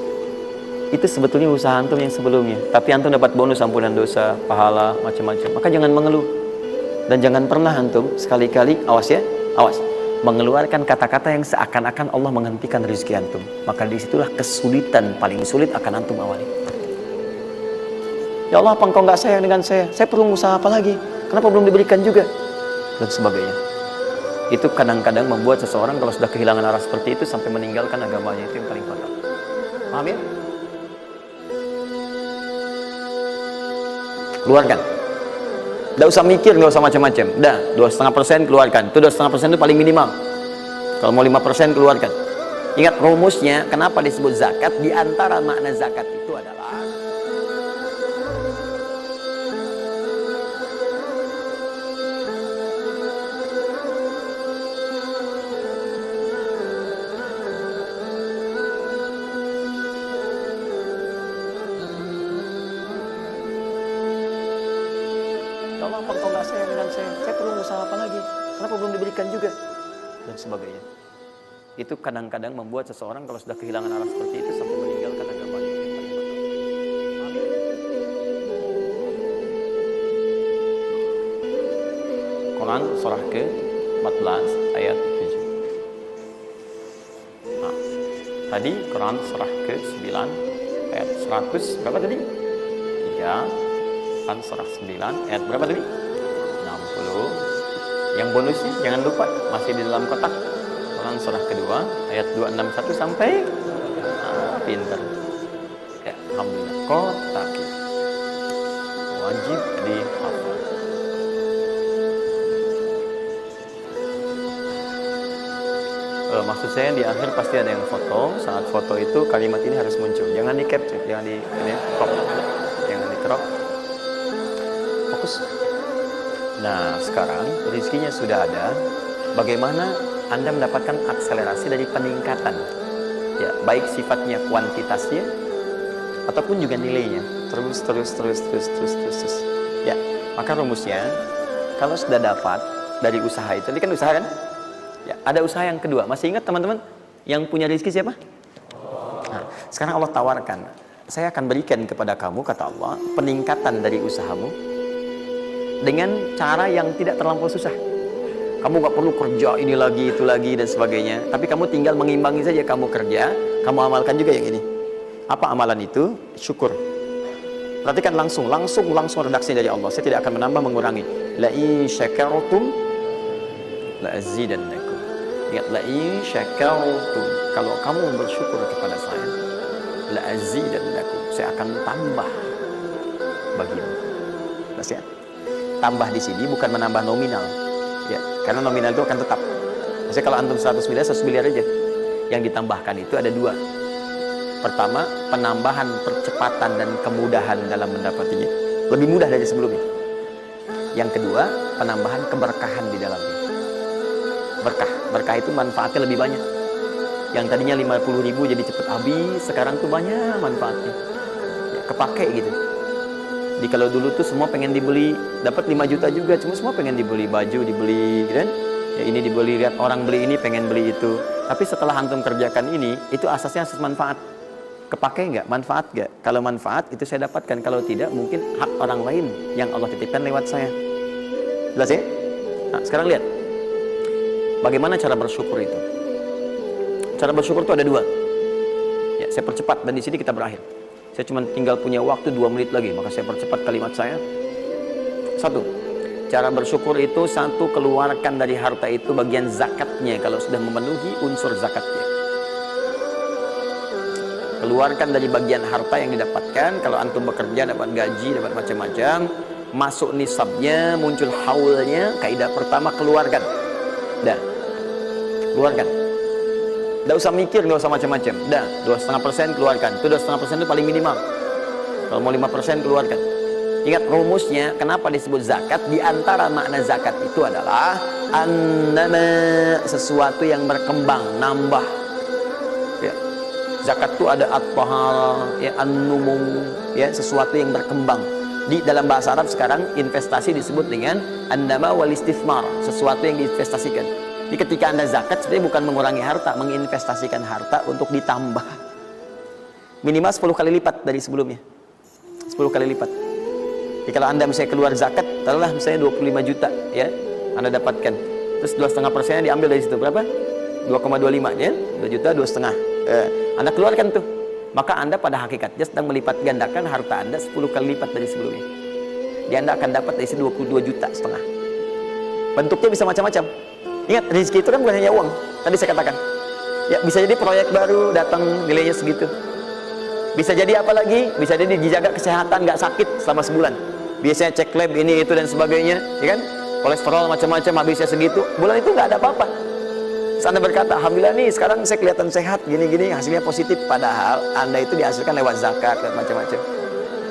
itu sebetulnya usaha antum yang sebelumnya. Tapi antum dapat bonus ampunan dosa, pahala, macam-macam. Maka jangan mengeluh. Dan jangan pernah antum sekali-kali, awas ya, awas, mengeluarkan kata-kata yang seakan-akan Allah menghentikan rezeki antum. Maka disitulah kesulitan paling sulit akan antum awali. Ya Allah, apa engkau nggak sayang dengan saya? Saya perlu usaha apa lagi? Kenapa belum diberikan juga? Dan sebagainya. Itu kadang-kadang membuat seseorang kalau sudah kehilangan arah seperti itu sampai meninggalkan agamanya. Itu yang paling fatal. Paham ya? Keluarkan. Tidak usah mikir, nggak usah macam-macam. Dah, 2,5% keluarkan. Itu 2,5% itu paling minimal. Kalau mau 5% keluarkan. Ingat rumusnya, kenapa disebut zakat? Di antara makna zakat itu adalah ya Allah, apa engkau nggak sayang dengan saya? Saya perlu usaha apa lagi? Kenapa belum diberikan juga? Dan sebagainya. Itu kadang-kadang membuat seseorang kalau sudah kehilangan arah seperti itu sampai meninggalkan agamanya. Quran surah ke-14 ayat 7. Nah, tadi Quran surah ke-9 ayat 100 berapa tadi? 3. Quran surah 9 ayat berapa tadi? 60. Yang bonusnya jangan lupa masih di dalam kotak. Quran surah kedua ayat 261 sampai pinter. Ya, alhamdulillah. Kotak wajib dihafal. Maksud saya di akhir pasti ada yang foto. Saat foto itu kalimat ini harus muncul. Jangan di capture, jangan di crop, jangan di crop. Fokus. Nah, sekarang rezekinya sudah ada. Bagaimana Anda mendapatkan akselerasi dari peningkatan? Ya, baik sifatnya kuantitasnya ataupun juga nilainya. Terus. Ya, maka rumusnya kalau sudah dapat dari usaha itu, ini kan usaha kan? Ya, ada usaha yang kedua. Masih ingat teman-teman? Yang punya rezeki siapa? Nah, sekarang Allah tawarkan, saya akan berikan kepada kamu, kata Allah, peningkatan dari usahamu dengan cara yang tidak terlampau susah. Kamu gak perlu kerja ini lagi, itu lagi, dan sebagainya. Tapi kamu tinggal mengimbangi saja. Kamu kerja, kamu amalkan juga yang ini. Apa amalan itu? Syukur. Perhatikan langsung redaksi dari Allah. Saya tidak akan menambah, mengurangi. La in syakartum la azidannakum. Ingat, la in syakartum, kalau kamu bersyukur kepada saya, la azidannakum, saya akan tambah bagimu. Jelas ya? Tambah di sini bukan menambah nominal. Ya, karena nominal itu akan tetap. Maksudnya kalau antum 100 miliar aja. Yang ditambahkan itu ada dua. Pertama, penambahan percepatan dan kemudahan dalam mendapatinya. Lebih mudah dari sebelumnya. Yang kedua, penambahan keberkahan di dalamnya. Berkah itu manfaatnya lebih banyak. Yang tadinya 50.000 jadi cepat habis, sekarang tuh banyak manfaatnya. Ya, kepake gitu. Jadi kalau dulu tuh semua pengen dibeli, dapat 5 juta juga, cuma semua pengen dibeli baju, dibeli gitu kan? Ya, ini dibeli, lihat orang beli ini, pengen beli itu. Tapi setelah antum kerjakan ini, itu asasnya asas manfaat. Kepake nggak? Manfaat nggak? Kalau manfaat itu saya dapatkan, kalau tidak mungkin hak orang lain yang Allah titipkan lewat saya. Jelas ya? Nah, sekarang lihat. Bagaimana cara bersyukur itu? Cara bersyukur itu ada dua. Ya, saya percepat dan di sini kita berakhir. Saya cuma tinggal punya waktu 2 menit lagi, maka saya percepat kalimat saya. 1. Cara bersyukur itu, 1, keluarkan dari harta itu bagian zakatnya kalau sudah memenuhi unsur zakatnya. Keluarkan dari bagian harta yang didapatkan. Kalau antum bekerja dapat gaji, dapat macam-macam, masuk nisabnya, muncul haulnya, kaidah pertama keluarkan. Dah, keluarkan. Tidak usah mikir, nggak usah macam-macam. Dah, 2,5% keluarkan. Itu 2,5% itu paling minimal. Kalau mau 5% keluarkan. Ingat rumusnya, kenapa disebut zakat? Di antara makna zakat itu adalah annama, sesuatu yang berkembang, nambah. Ya. Zakat itu ada at-tahara, ya, an-numu, ya, sesuatu yang berkembang. Di dalam bahasa Arab sekarang investasi disebut dengan annama wal istifmar, sesuatu yang diinvestasikan. Jadi ketika Anda zakat sebenarnya bukan mengurangi harta, menginvestasikan harta untuk ditambah. Minimal 10 kali lipat dari sebelumnya. 10 kali lipat. Jadi kalau Anda misalnya keluar zakat, taruhlah misalnya 25 juta ya, Anda dapatkan. Terus 2,5% diambil dari situ berapa? 2,25 ya, 2 juta 2,5. Anda keluarkan tuh. Maka Anda pada hakikatnya sedang melipat gandakan harta Anda 10 kali lipat dari sebelumnya. Jadi Anda akan dapat dari situ 22 juta setengah. Bentuknya bisa macam-macam. Ingat, rezeki itu kan bukan hanya uang. Tadi saya katakan. Ya, bisa jadi proyek baru datang nilainya segitu. Bisa jadi apa lagi? Bisa jadi dijaga kesehatan, nggak sakit selama sebulan. Biasanya cek lab ini itu dan sebagainya, ya kan? Kolesterol macam-macam habisnya segitu. Bulan itu nggak ada apa-apa. Terus Anda berkata, alhamdulillah nih sekarang saya kelihatan sehat, gini-gini, hasilnya positif. Padahal Anda itu dihasilkan lewat zakat, lewat macam-macam.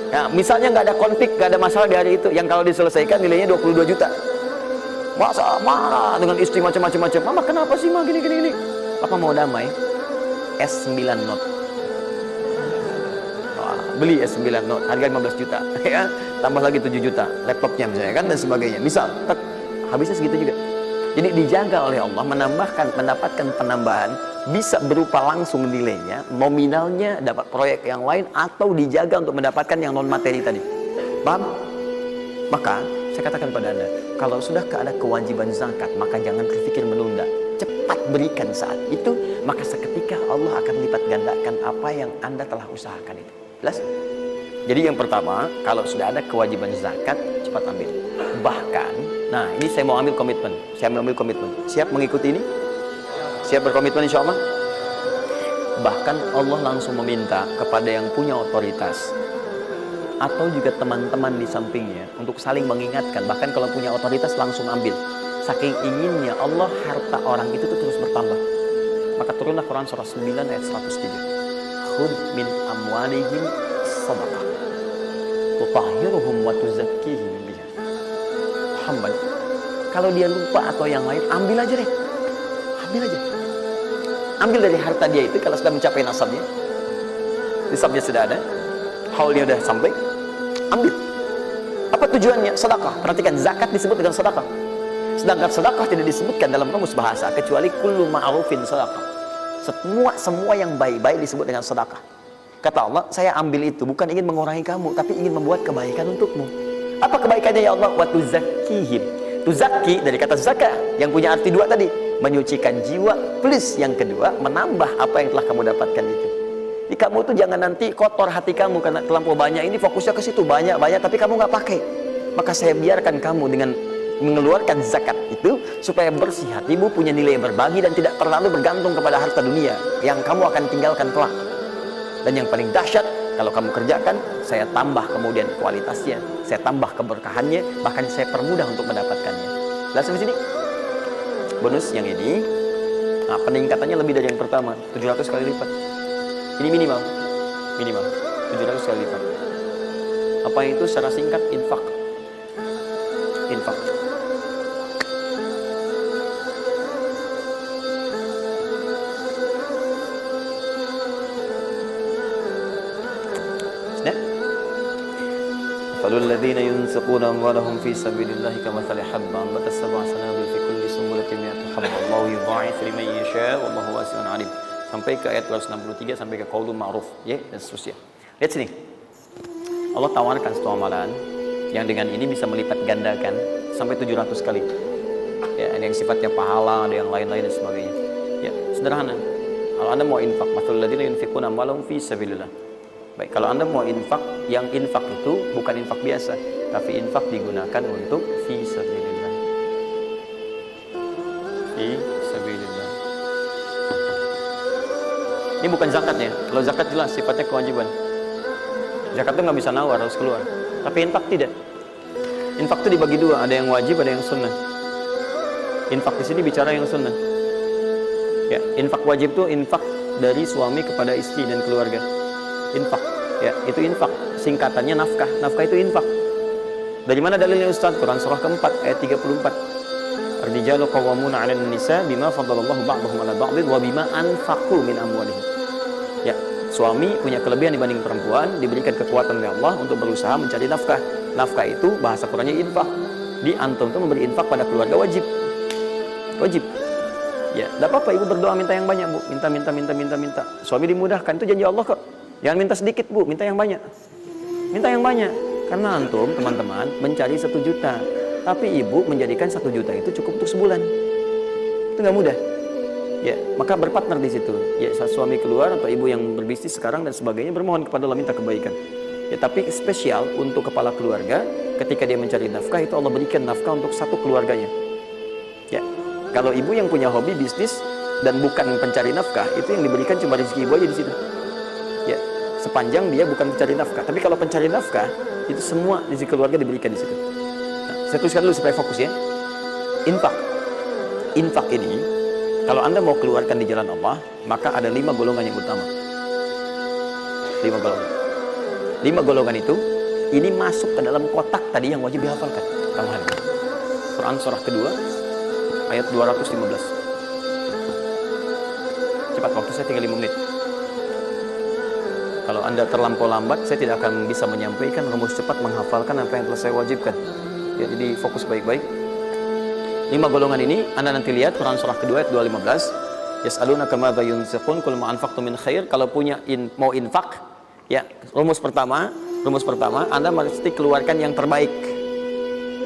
Nah, misalnya nggak ada konflik, nggak ada masalah di hari itu, yang kalau diselesaikan nilainya 22 juta. Masa marah dengan istri macam-macam. Mama kenapa sih mah gini-gini? Apa mau damai? S9 Note. Wah, beli S9 Note, harga 15 juta. Ya, tambah lagi 7 juta laptopnya misalnya kan dan sebagainya. Misal, habisnya segitu juga. Jadi dijaga oleh Allah, mendapatkan penambahan bisa berupa langsung nilainya, nominalnya dapat proyek yang lain, atau dijaga untuk mendapatkan yang non materi tadi. Paham? Maka saya katakan pada Anda, kalau sudah ada kewajiban zakat, maka jangan berpikir menunda. Cepat berikan saat itu, maka seketika Allah akan lipat gandakan apa yang Anda telah usahakan itu. Jelas? Jadi yang pertama, kalau sudah ada kewajiban zakat, cepat ambil. Bahkan, nah ini saya mau ambil komitmen. Saya mau ambil komitmen. Siap mengikuti ini? Siap berkomitmen insya Allah? Bahkan Allah langsung meminta kepada yang punya otoritas atau juga teman-teman di sampingnya untuk saling mengingatkan. Bahkan kalau punya otoritas langsung ambil. Saking inginnya Allah harta orang itu tuh terus bertambah. Maka turunlah Quran surah 9 ayat 103. Khudh min amwalihim shadaqah tutahhiruhum wa tuzakkihim biha. Muhammad, kalau dia lupa atau yang lain, ambil aja deh. Ambil aja. Ambil dari harta dia itu kalau sudah mencapai nasabnya. Nisabnya sudah ada, haulnya sudah sampai, ambil. Apa tujuannya? Sedekah. Perhatikan, zakat disebut dengan sedekah. Sedangkan sedekah tidak disebutkan dalam kamus bahasa kecuali kullu ma'rufin sedekah. Semua yang baik-baik disebut dengan sedekah. Kata Allah, saya ambil itu bukan ingin mengurangi kamu, tapi ingin membuat kebaikan untukmu. Apa kebaikannya ya Allah? Wa tuzakkihim. Tuzakki dari kata zakah yang punya arti dua tadi, menyucikan jiwa, plus yang kedua menambah apa yang telah kamu dapatkan itu. Jadi kamu tuh jangan nanti kotor hati kamu karena terlampau banyak ini, fokusnya ke situ banyak tapi kamu nggak pakai. Maka saya biarkan kamu dengan mengeluarkan zakat itu supaya bersih hatimu, punya nilai berbagi dan tidak terlalu bergantung kepada harta dunia yang kamu akan tinggalkan kelak. Dan yang paling dahsyat, kalau kamu kerjakan, saya tambah kemudian kualitasnya, saya tambah keberkahannya, bahkan saya permudah untuk mendapatkannya. Lihat sampai sini. Bonus yang ini, nah peningkatannya lebih dari yang pertama, 700 kali lipat. Ini minimal 700 kali lipat. Apa itu secara singkat? Infak. فَالَّذِينَ يُنْفِقُونَ أَمْوَالَهُمْ فِي سَبِيلِ اللَّهِ كَمَثَلِ حَبَّةٍ أَنبَتَتْ سَبْعَ سَنَابِلَ فِي كُلِّ سُنبُلَةٍ مِائَةُ حَبَّةٍ وَاللَّهُ يُضَاعِفُ لِمَن يَشَاءُ وَاللَّهُ وَاسِعٌ عَلِيمٌ. Sampai ke ayat 263 sampai ke qaulun ma'ruf, ya, dan seterusnya. Lihat sini. Allah tawarkan satu amalan yang dengan ini bisa melipat gandakan sampai 700 kali. Ya, ada yang sifatnya pahala, ada yang lain-lain dan sebagainya. Ya, sederhana. Kalau Anda mau infak, mathalul ladzina yunfiquna amwalahum fi sabilillah. Baik, kalau Anda mau infak, yang infak itu bukan infak biasa, tapi infak digunakan untuk fi sabilillah. Fi sabilillah. Ini bukan zakatnya. Kalau zakat jelas sifatnya kewajiban. Zakat itu nggak bisa nawar, harus keluar. Tapi infak tidak. Infak itu dibagi dua, ada yang wajib, ada yang sunnah. Infak di sini bicara yang sunnah. Ya, infak wajib itu infak dari suami kepada istri dan keluarga. Infak, ya, itu infak. Singkatannya nafkah. Nafkah itu infak. Dari mana dalilnya Ustaz? Quran surah keempat ayat 34. Ar-rijalu qawwamuna 'alan nisa bima faddalallahu ba'dahum 'ala ba'dhin wa bima anfaqu min amwalihim. Ya, suami punya kelebihan dibanding perempuan, diberikan kekuatan oleh Allah untuk berusaha mencari nafkah. Nafkah itu bahasa Qurannya infak. Di antum itu memberi infak pada keluarga wajib. Wajib. Ya, enggak apa-apa ibu berdoa minta yang banyak, Bu. Minta. Suami dimudahkan, itu janji Allah kok. Jangan minta sedikit Bu, minta yang banyak. Minta yang banyak. Karena antum, teman-teman, mencari 1 juta. Tapi ibu menjadikan 1 juta itu cukup untuk sebulan. Itu nggak mudah. Ya, maka berpartner di situ. Ya, suami keluar atau ibu yang berbisnis sekarang dan sebagainya, bermohon kepada Allah minta kebaikan. Ya, tapi spesial untuk kepala keluarga, ketika dia mencari nafkah itu Allah berikan nafkah untuk 1 keluarganya. Ya, kalau ibu yang punya hobi bisnis dan bukan pencari nafkah, itu yang diberikan cuma rezeki ibu aja di situ. Ya, sepanjang dia bukan pencari nafkah. Tapi kalau pencari nafkah, itu semua rezeki keluarga diberikan di situ. Nah, saya tuliskan dulu supaya fokus ya. Infak. Infak ini, kalau Anda mau keluarkan di jalan Allah, maka ada 5 golongan yang utama. 5 golongan. 5 golongan itu, ini masuk ke dalam kotak tadi yang wajib dihafalkan. Quran surah kedua, ayat 215. Cepat, waktu saya tinggal 5 menit. Kalau Anda terlampau lambat, saya tidak akan bisa menyampaikan rumus cepat menghafalkan apa yang telah saya wajibkan. Ya, jadi fokus baik-baik. 5 golongan ini Anda nanti lihat Quran surah kedua ayat 215. Yas'alunaka madza yunfiqun qul ma anfaqtum min khair. Kalau punya mau infak, ya, rumus pertama Anda mesti keluarkan yang terbaik.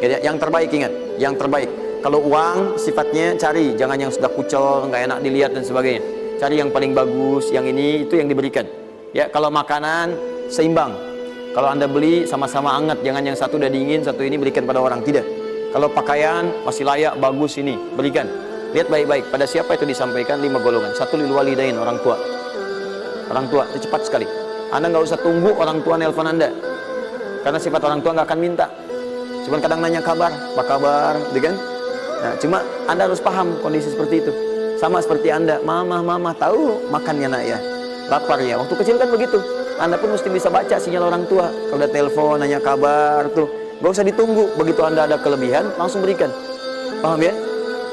Ya, yang terbaik, ingat, yang terbaik. Kalau uang sifatnya cari, jangan yang sudah kucel, nggak enak dilihat dan sebagainya. Cari yang paling bagus, yang ini itu yang diberikan. Ya, kalau makanan seimbang. Kalau Anda beli sama-sama hangat, jangan yang satu udah dingin, satu ini berikan pada orang, tidak. Kalau pakaian masih layak, bagus, ini berikan. Lihat baik-baik pada siapa itu disampaikan 5 golongan. 1 lil walidain, orang tua. Orang tua itu cepat sekali. Anda nggak usah tunggu orang tua nelpon Anda, karena sifat orang tua nggak akan minta. Cuman kadang nanya kabar, apa kabar, gitu kan? Nah, cuma Anda harus paham kondisi seperti itu. Sama seperti Anda, mama tahu makannya nak ya, lapar ya. Waktu kecil kan begitu. Anda pun mesti bisa baca sinyal orang tua. Kalau udah telepon, nanya kabar tuh, gak usah ditunggu. Begitu Anda ada kelebihan, langsung berikan. Paham ya?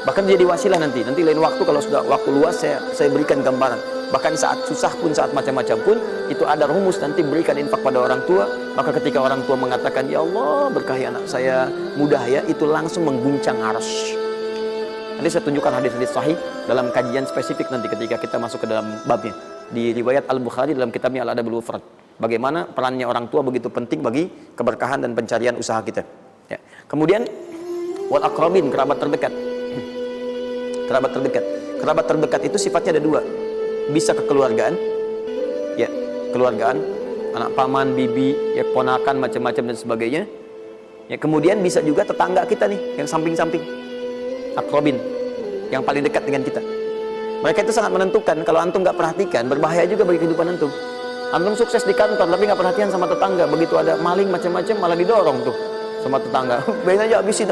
Bahkan jadi wasilah nanti lain waktu kalau sudah waktu luas saya berikan gambaran. Bahkan saat susah pun, saat macam-macam pun, itu ada rumus nanti berikan infak pada orang tua. Maka ketika orang tua mengatakan, ya Allah berkahi anak saya mudah ya, itu langsung mengguncang arsy. Nanti saya tunjukkan hadis-hadis sahih dalam kajian spesifik nanti ketika kita masuk ke dalam babnya. Di riwayat Al-Bukhari dalam kitabnya Al-Adabul Mufrad. Bagaimana perannya orang tua begitu penting bagi keberkahan dan pencarian usaha kita. Ya. Kemudian wal aqrabin, kerabat terdekat. Kerabat terdekat. Kerabat terdekat itu sifatnya ada 2. Bisa kekeluargaan. Ya, keluargaan, anak paman, bibi, ya ponakan macam-macam dan sebagainya. Ya, kemudian bisa juga tetangga kita nih yang samping-samping. Aqrabin, yang paling dekat dengan kita. Mereka itu sangat menentukan. Kalau antum nggak perhatikan, berbahaya juga bagi kehidupan antum. Antum sukses di kantor tapi nggak perhatian sama tetangga, begitu ada maling macam-macam malah didorong tuh sama tetangga. Biarin aja, habisin.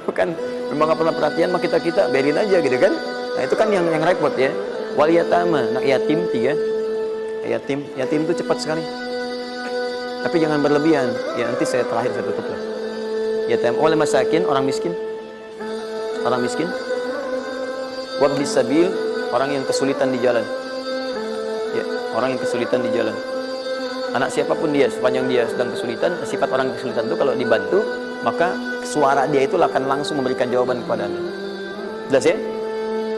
Bukan, memang nggak pernah perhatian sama kita, biarin aja gitu kan. Nah itu kan yang repot ya. Wal yatama, anak yatim 3. Yatim itu cepat sekali. Tapi jangan berlebihan. Ya nanti saya tutup lah. Yatim wal masakin, orang miskin. Wabnis sabil, orang yang kesulitan di jalan. Ya, orang yang kesulitan di jalan. Anak siapapun dia, sepanjang dia sedang kesulitan, sifat orang kesulitan itu kalau dibantu, maka suara dia itu akan langsung memberikan jawaban kepada Anda. Jelas ya?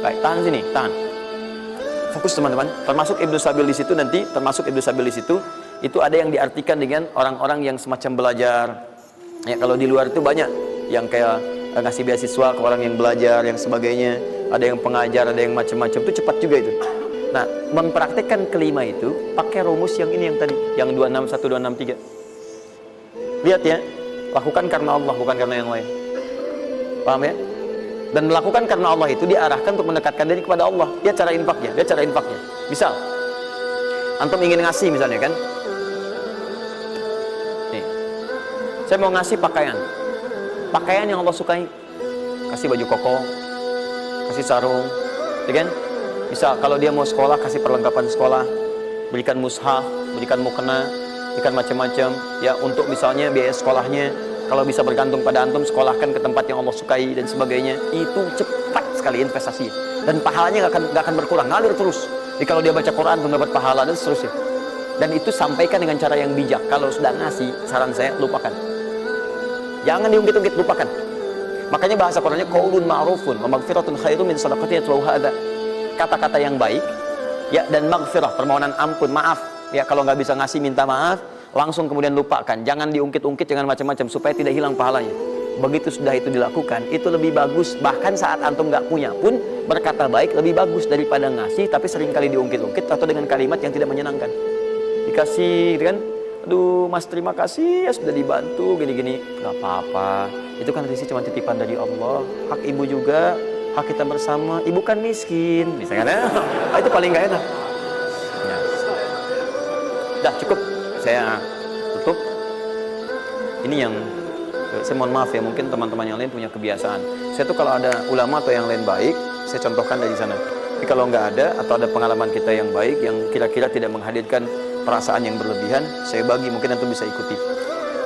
Baik, tahan sini, tahan. Fokus teman-teman. Termasuk Ibnu Sabil di situ nanti, itu ada yang diartikan dengan orang-orang yang semacam belajar. Ya, kalau di luar itu banyak yang kayak ngasih beasiswa ke orang yang belajar, yang sebagainya. Ada yang pengajar, ada yang macam-macam, itu cepat juga itu. Nah, mempraktekkan kelima itu pakai rumus yang ini yang tadi, yang 261, 263. Lihat ya, lakukan karena Allah, bukan karena yang lain. Paham ya? Dan melakukan karena Allah itu diarahkan untuk mendekatkan diri kepada Allah. Dia cara infaknya. Misal, antum ingin ngasih misalnya kan? Nih, saya mau ngasih pakaian yang Allah sukai. Kasih baju koko, kasih sarung, ya kan? Misal kalau dia mau sekolah, kasih perlengkapan sekolah, berikan mushaf, berikan mukena, berikan macam-macam, ya untuk misalnya biaya sekolahnya. Kalau bisa bergantung pada antum, sekolahkan ke tempat yang Allah sukai dan sebagainya. Itu cepat sekali investasi dan pahalanya nggak akan berkurang, ngalir terus. Jadi kalau dia baca Quran tuh dapat pahala dan seterusnya. Dan itu sampaikan dengan cara yang bijak. Kalau sudah ngasih, saran saya lupakan. Jangan diungkit-ungkit, lupakan. Makanya bahasa Qurannya qaulun ma'rufun wa maghfiratun khairum min shadaqatin yatluha adza. Kata-kata yang baik Ya, dan maghfirah, permohonan ampun, maaf. Ya, kalau nggak bisa ngasih minta maaf, langsung kemudian lupakan. Jangan diungkit-ungkit, jangan macam-macam supaya tidak hilang pahalanya. Begitu sudah itu dilakukan, itu lebih bagus. Bahkan saat antum nggak punya pun berkata baik lebih bagus daripada ngasih tapi seringkali diungkit-ungkit atau dengan kalimat yang tidak menyenangkan. Dikasih, gitu kan? Aduh, Mas terima kasih ya sudah dibantu gini-gini. Gak apa-apa. Itu kan rezeki cuma titipan dari Allah. Hak ibu juga, hak kita bersama. Ibu kan miskin, misalnya. Itu paling gak enak. Ya. Dah cukup. Saya tutup. Ini yang saya mohon maaf ya, mungkin teman-teman yang lain punya kebiasaan. Saya tuh kalau ada ulama atau yang lain baik, saya contohkan dari sana. Tapi kalau nggak ada atau ada pengalaman kita yang baik yang kira-kira tidak menghadirkan perasaan yang berlebihan, saya bagi, mungkin antum bisa ikuti.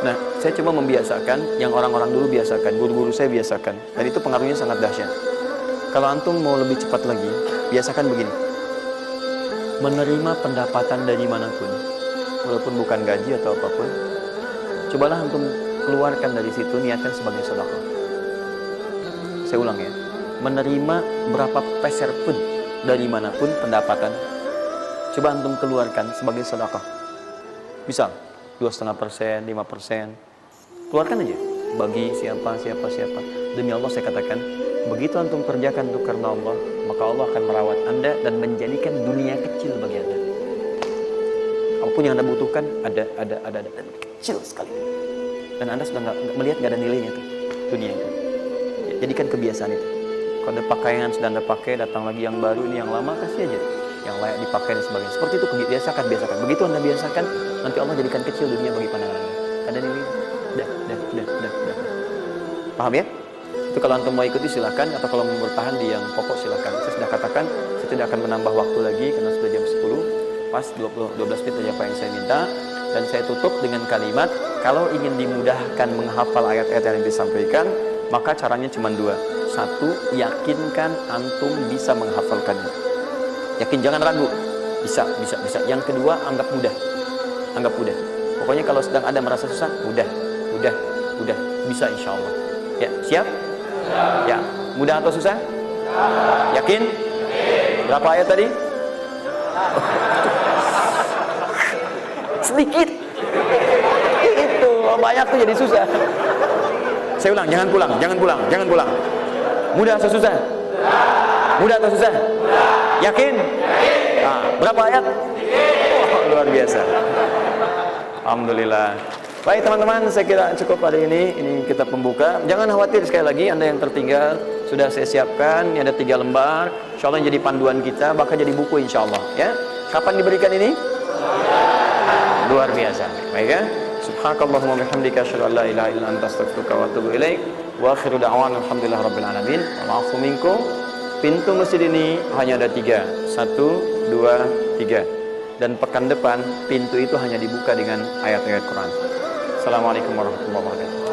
Nah, saya cuma membiasakan yang orang-orang dulu biasakan, guru-guru saya biasakan, dan itu pengaruhnya sangat dahsyat. Kalau antum mau lebih cepat lagi, biasakan begini: menerima pendapatan dari manapun, walaupun bukan gaji atau apapun, cobalah antum keluarkan dari situ, niatkan sebagai sedekah. Saya ulang ya, menerima berapa peser pun dari manapun pendapatan, coba antum keluarkan sebagai sedekah. Misal 2,5%, 5%, keluarkan aja, bagi siapa. Demi Allah saya katakan, begitu antum kerjakan itu karena Allah, maka Allah akan merawat anda dan menjadikan dunia kecil bagi anda. Apapun yang anda butuhkan ada dan kecil sekali. Dan anda sudah nggak melihat, nggak ada nilainya tuh dunia itu. Jadikan kebiasaan itu. Kalau ada pakaian sudah anda pakai, datang lagi yang baru, ini yang lama kasih aja, yang layak dipakai dan sebagainya. Seperti itu biasakan. Begitu anda biasakan, nanti Allah jadikan kecil dunia bagi pandangan anda. Ada nilai. Dah. Paham ya? Itu kalau antum mau ikuti silakan, atau kalau mau bertahan di yang pokok silakan. Saya sudah katakan, saya tidak akan menambah waktu lagi karena sudah jam 10. Pas 12 menit saja apa yang saya minta. Dan saya tutup dengan kalimat, kalau ingin dimudahkan menghafal ayat-ayat yang disampaikan, maka caranya cuma dua. Satu, yakinkan antum bisa menghafalkannya. Yakin, jangan ragu. Bisa. Yang kedua, anggap mudah. Pokoknya kalau sedang ada merasa susah, mudah. Bisa insya Allah. Ya, siap? Ya. Mudah atau susah? Yakin? Berapa ayat tadi? Sedikit. Itu banyak tuh jadi susah. Saya ulang, jangan pulang. Mudah atau susah? Yakin? Nah, berapa ayat? Oh, luar biasa. Alhamdulillah. Baik teman-teman, saya kira cukup hari ini. Ini kita pembuka. Jangan khawatir, sekali lagi anda yang tertinggal sudah saya siapkan. Ini ada 3 lembar. Insya Allah jadi panduan kita, bahkan jadi buku insya Allah. Ya. Kapan diberikan ini? Luar biasa. Baik ya. Subhanakallahumma bihamdika asyhadu an la ilaha illa anta astaghfiruka wa atubu ilaik. Wa akhiru da'wana alhamdulillahirabbil alamin. Wa'afu minkum. Pintu masjid ini hanya ada 3. 1, 2, 3. Dan pekan depan pintu itu hanya dibuka dengan ayat-ayat Quran. Assalamualaikum warahmatullahi wabarakatuh.